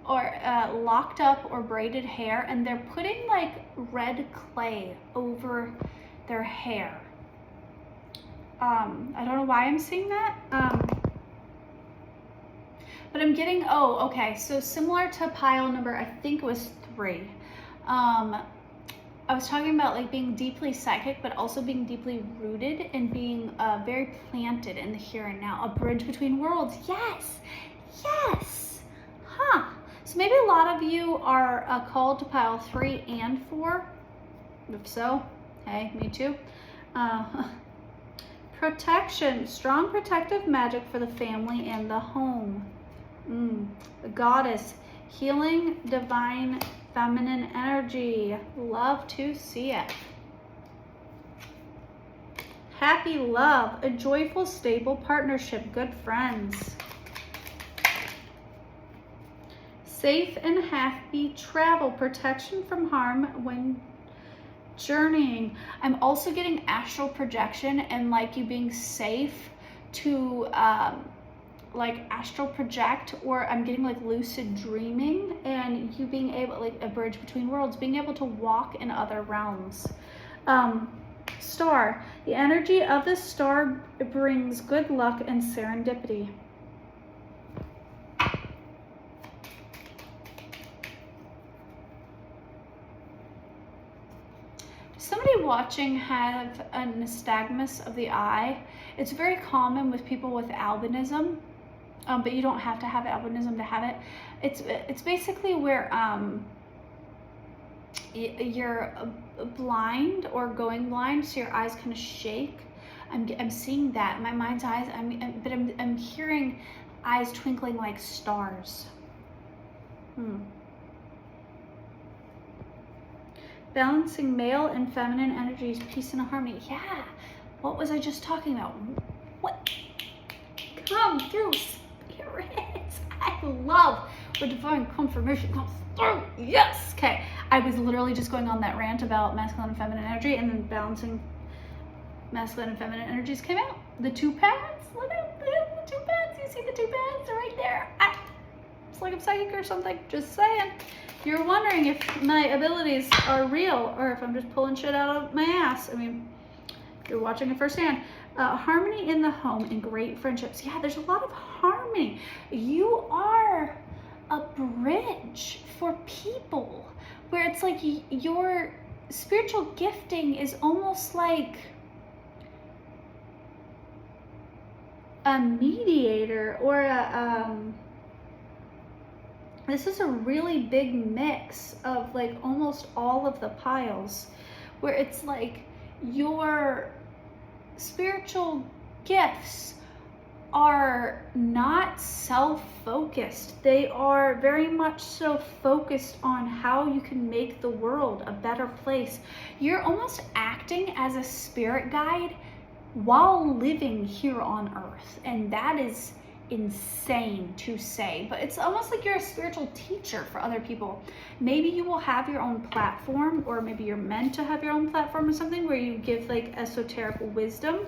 or locked up or braided hair, and they're putting like red clay over their hair. I don't know why I'm seeing that, but I'm getting, oh, okay, so similar to pile number, I think it was 3. I was talking about like being deeply psychic, but also being deeply rooted and being very planted in the here and now, a bridge between worlds. Yes, yes, huh. So maybe a lot of you are called to pile 3 and 4. If so, hey, me too. Protection, strong protective magic for the family and the home. The goddess, healing, divine, feminine energy. Love to see it. Happy love, a joyful, stable partnership, good friends. Safe and happy travel, protection from harm when journeying. I'm also getting astral projection and like you being safe to like astral project, or I'm getting like lucid dreaming and you being able, like a bridge between worlds, being able to walk in other realms. Star, the energy of the star brings good luck and serendipity. Somebody watching have a nystagmus of the eye. It's very common with people with albinism, but you don't have to have albinism to have it. It's basically where you're blind or going blind, so your eyes kind of shake. I'm seeing that in my mind's eyes. But I'm hearing eyes twinkling like stars. Balancing male and feminine energies, peace and harmony. Yeah, what was I just talking about? What? Come through, spirits. I love when divine confirmation comes through. Yes. Okay, I was literally just going on that rant about masculine and feminine energy, and then balancing masculine and feminine energies came out. The 2 pads. Look at the 2 pads. You see the 2 pads? They're right there. It's like I'm psychic or something. Just saying. If you're wondering if my abilities are real or if I'm just pulling shit out of my ass, I mean, you're watching it firsthand. Harmony in the home and great friendships. Yeah, there's a lot of harmony. You are a bridge for people where it's like your spiritual gifting is almost like a mediator or this is a really big mix of like almost all of the piles where it's like your spiritual gifts are not self-focused. They are very much so focused on how you can make the world a better place. You're almost acting as a spirit guide while living here on earth, and that is insane to say, but it's almost like you're a spiritual teacher for other people. Maybe you will have your own platform, or maybe you're meant to have your own platform or something where you give like esoteric wisdom.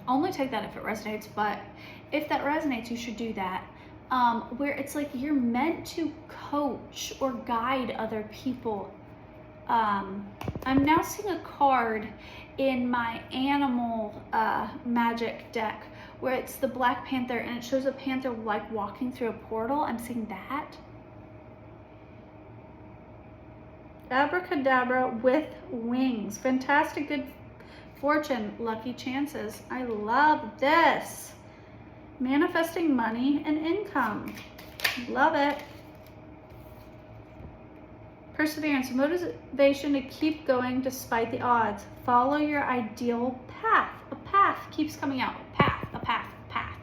Only take that if it resonates, but if that resonates, you should do that. Where it's like you're meant to coach or guide other people. I'm now seeing a card in my animal magic deck where it's the Black Panther and it shows a panther like walking through a portal. I'm seeing that. Abracadabra with wings. Fantastic, good fortune, lucky chances. I love this. Manifesting money and income. Love it. Perseverance, motivation to keep going despite the odds. Follow your ideal path. A path keeps coming out. A path, a path, a path.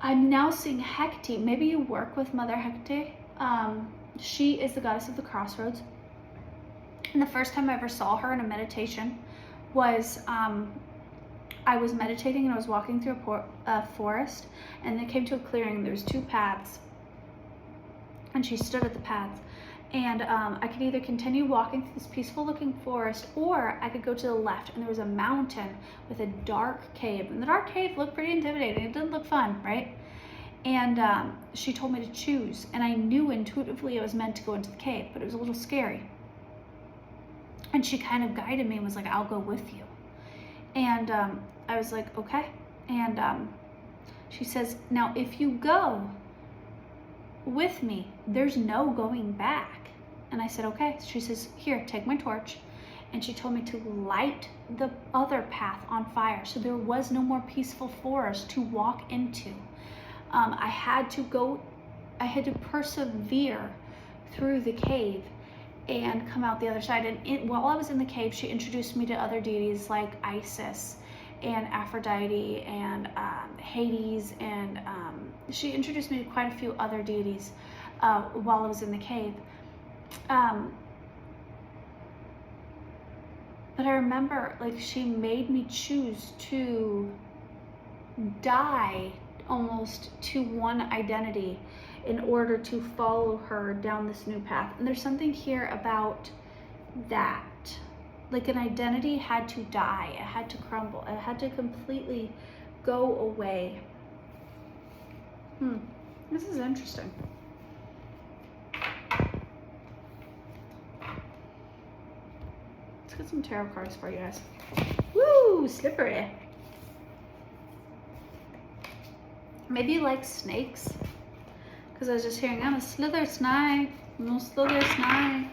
I'm now seeing Hecate. Maybe you work with Mother Hecate. She is the goddess of the crossroads. And the first time I ever saw her in a meditation was I was meditating and I was walking through a forest, and it came to a clearing and there was two paths. And she stood at the paths, and I could either continue walking through this peaceful looking forest, or I could go to the left, and there was a mountain with a dark cave, and the dark cave looked pretty intimidating. It didn't look fun, right? And she told me to choose, and I knew intuitively I was meant to go into the cave, but it was a little scary. And she kind of guided me and was like, I'll go with you. And I was like, okay. And she says, now if you go with me, there's no going back. And I said, okay. She says, here, take my torch. And she told me to light the other path on fire. So there was no more peaceful forest to walk into. I had to persevere through the cave and come out the other side. And while I was in the cave, she introduced me to other deities like Isis and Aphrodite and Hades, and she introduced me to quite a few other deities while I was in the cave. But I remember, like, she made me choose to die almost to one identity in order to follow her down this new path. And there's something here about that. Like, an identity had to die, it had to crumble, it had to completely go away. This is interesting. Let's get some tarot cards for you guys. Woo, slippery. Maybe you like snakes, because I was just hearing, I'm a slither snake, no slither snake.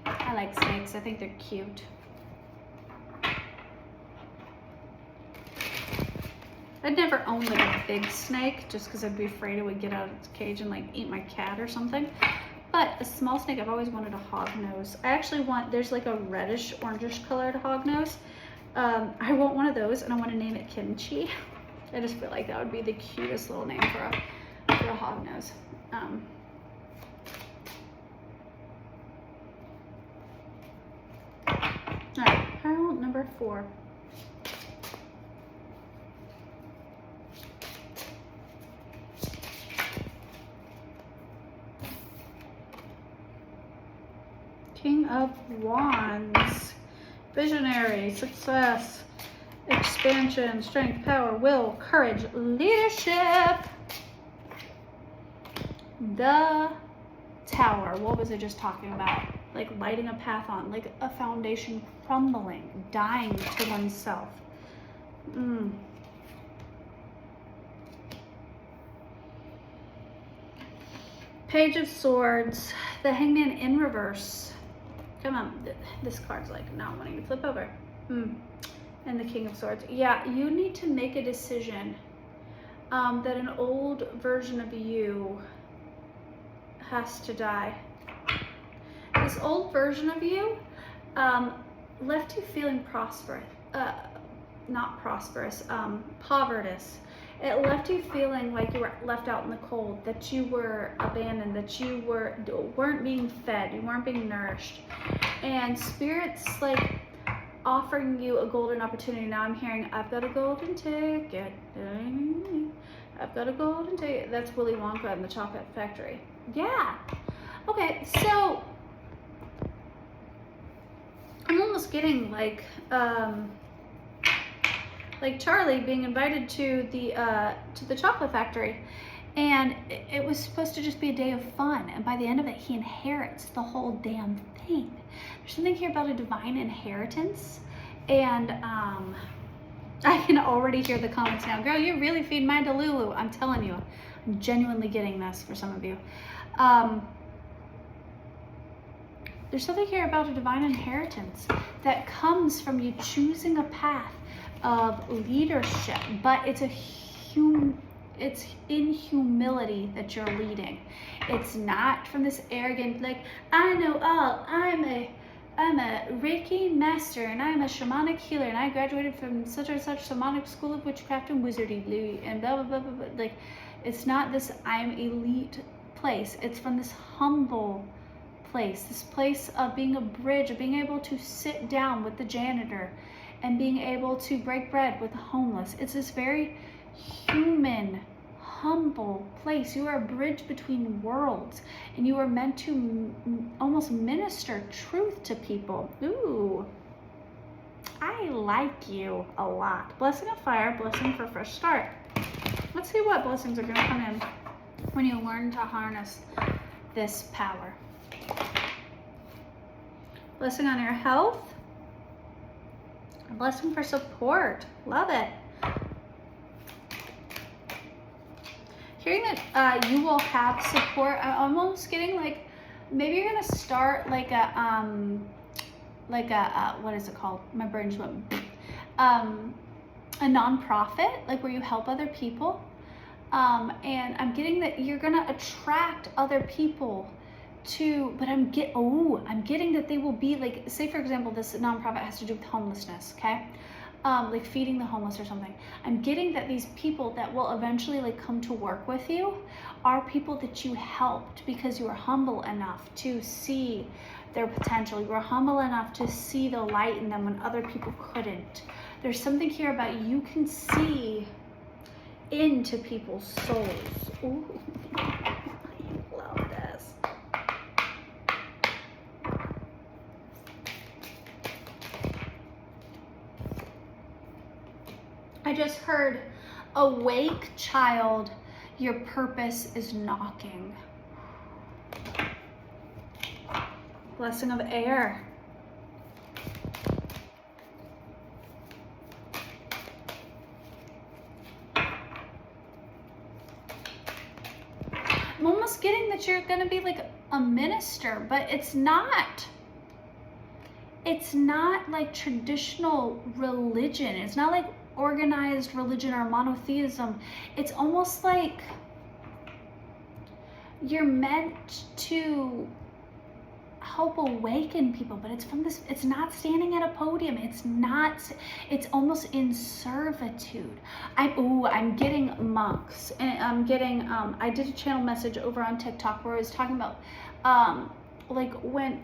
I like snakes, I think they're cute. I'd never own like a big snake just because I'd be afraid it would get out of its cage and like eat my cat or something. But a small snake, I've always wanted a hognose. I actually want, there's like a reddish, orangish colored hognose. I want one of those, and I want to name it Kimchi. I just feel like that would be the cutest little name for a hognose. All right, pile number 4. King of Wands. Visionary, success, expansion, strength, power, will, courage, leadership. The Tower. What was I just talking about? Like lighting a path on, like a foundation crumbling, dying to oneself. Page of Swords, the Hangman in reverse. Come on, this card's like not wanting to flip over. And the King of Swords. Yeah, you need to make a decision that an old version of you has to die. This old version of you left you feeling prosperous, not prosperous, povertous. It left you feeling like you were left out in the cold, that you were abandoned, that you weren't being fed, you weren't being nourished. And Spirit's like offering you a golden opportunity. Now I'm hearing, I've got a golden ticket. I've got a golden ticket. That's Willy Wonka and the Chocolate Factory. Yeah. Okay, so I'm almost getting like Charlie being invited to the Chocolate Factory, and it was supposed to just be a day of fun, and by the end of it he inherits the whole damn thing. There's something here about a divine inheritance, and I can already hear the comments now. Girl, you really feed my Delulu. I'm telling you, I'm genuinely getting this for some of you. There's something here about a divine inheritance that comes from you choosing a path of leadership, but it's in humility that you're leading. It's not from this arrogant, like, I know all, I'm a Reiki master, and I'm a shamanic healer, and I graduated from such and such shamanic school of witchcraft and wizardry, and blah, blah, blah, blah, blah. Like, it's not this I'm elite place. It's from this humble place, this place of being a bridge, of being able to sit down with the janitor and being able to break bread with the homeless. It's this very human, humble place. You are a bridge between worlds, and you are meant to almost minister truth to people. Ooh, I like you a lot. Blessing of fire, blessing for fresh start. Let's see what blessings are gonna come in when you learn to harness this power. Blessing on your health. A blessing for support. Love it. Hearing that you will have support. I'm almost getting like, maybe you're gonna start like a what is it called? My brain just went. A nonprofit, like where you help other people. And I'm getting that you're gonna attract other people to, but I'm getting that they will be like, say for example, this nonprofit has to do with homelessness, okay? Like feeding the homeless or something. I'm getting that these people that will eventually like come to work with you are people that you helped because you were humble enough to see their potential. You were humble enough to see the light in them when other people couldn't. There's something here about you can see into people's souls. Ooh, I love this. I just heard, awake child, your purpose is knocking. Blessing of air. I'm almost getting that you're gonna be like a minister, but it's not. It's not like traditional religion. It's not like organized religion or monotheism. It's almost like you're meant to help awaken people, but it's from this, it's not standing at a podium. It's not, it's almost in servitude. I'm getting monks, and I'm getting, I did a channel message over on TikTok where I was talking about, like when,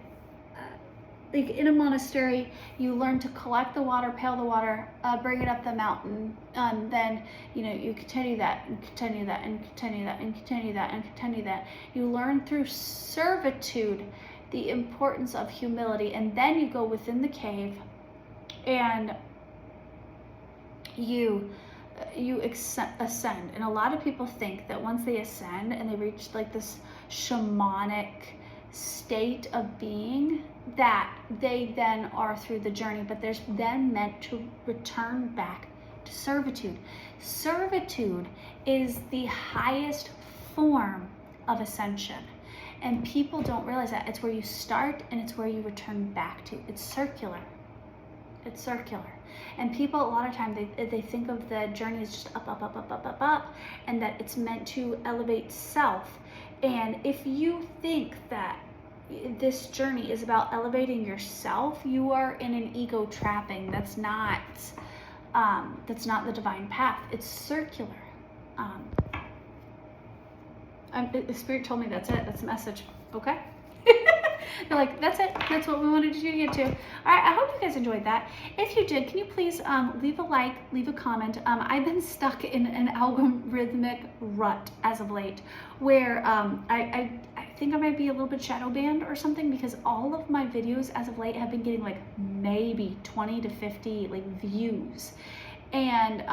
like in a monastery, you learn to collect the water, pail the water, bring it up the mountain, and then, you know, you continue that and continue that and continue that and continue that and continue that. You learn through servitude the importance of humility, and then you go within the cave and you ascend. And a lot of people think that once they ascend and they reach like this shamanic state of being, that they then are through the journey, but there's then meant to return back to servitude. Servitude is the highest form of ascension, and people don't realize that. It's where you start and it's where you return back to. It's circular. It's circular. And people, a lot of times, they think of the journey as just up, up, up, up, up, up, up, and that it's meant to elevate self. And if you think that this journey is about elevating yourself, you are in an ego trapping. That's not the divine path. It's circular. The Spirit told me that's it. That's the message. Okay? They're like, that's it. That's what we wanted you to get to. All right, I hope you guys enjoyed that. If you did, can you please leave a like, leave a comment. I've been stuck in an algorithmic rut as of late, where I think I might be a little bit shadow banned or something, because all of my videos as of late have been getting like maybe 20 to 50 like views, and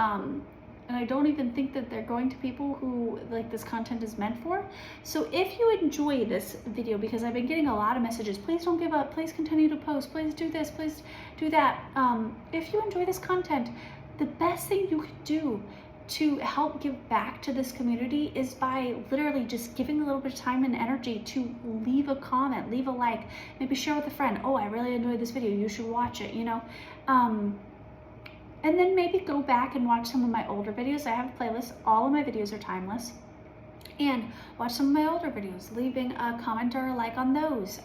I don't even think that they're going to people who like this content is meant for. So if you enjoy this video, because I've been getting a lot of messages, please don't give up, please continue to post, please do this, please do that. If you enjoy this content, the best thing you could do to help give back to this community is by literally just giving a little bit of time and energy to leave a comment, leave a like, maybe share with a friend. Oh, I really enjoyed this video, you should watch it, you know. And then maybe go back and watch some of my older videos. I have a playlist. All of my videos are timeless. And watch some of my older videos, leaving a comment or a like on those.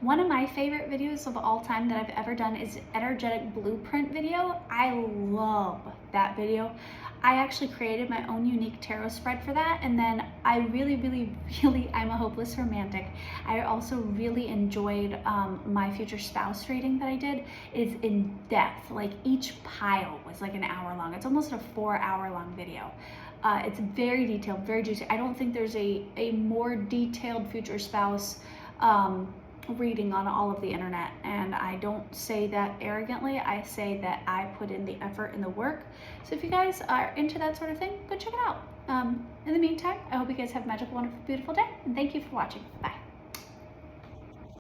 One of my favorite videos of all time that I've ever done is Energetic Blueprint video. I love that video. I actually created my own unique tarot spread for that, and then I really, I'm a hopeless romantic. I also really enjoyed my future spouse reading that I did. It's in depth, like each pile was like an hour long. It's almost a 4-hour long video. It's very detailed, very juicy. I don't think there's a more detailed future spouse reading on all of the internet, and I don't say that arrogantly. I say that I put in the effort and the work. So if you guys are into that sort of thing, go check it out. In the meantime, I hope you guys have a magical, wonderful, beautiful day, and thank you for watching. Bye.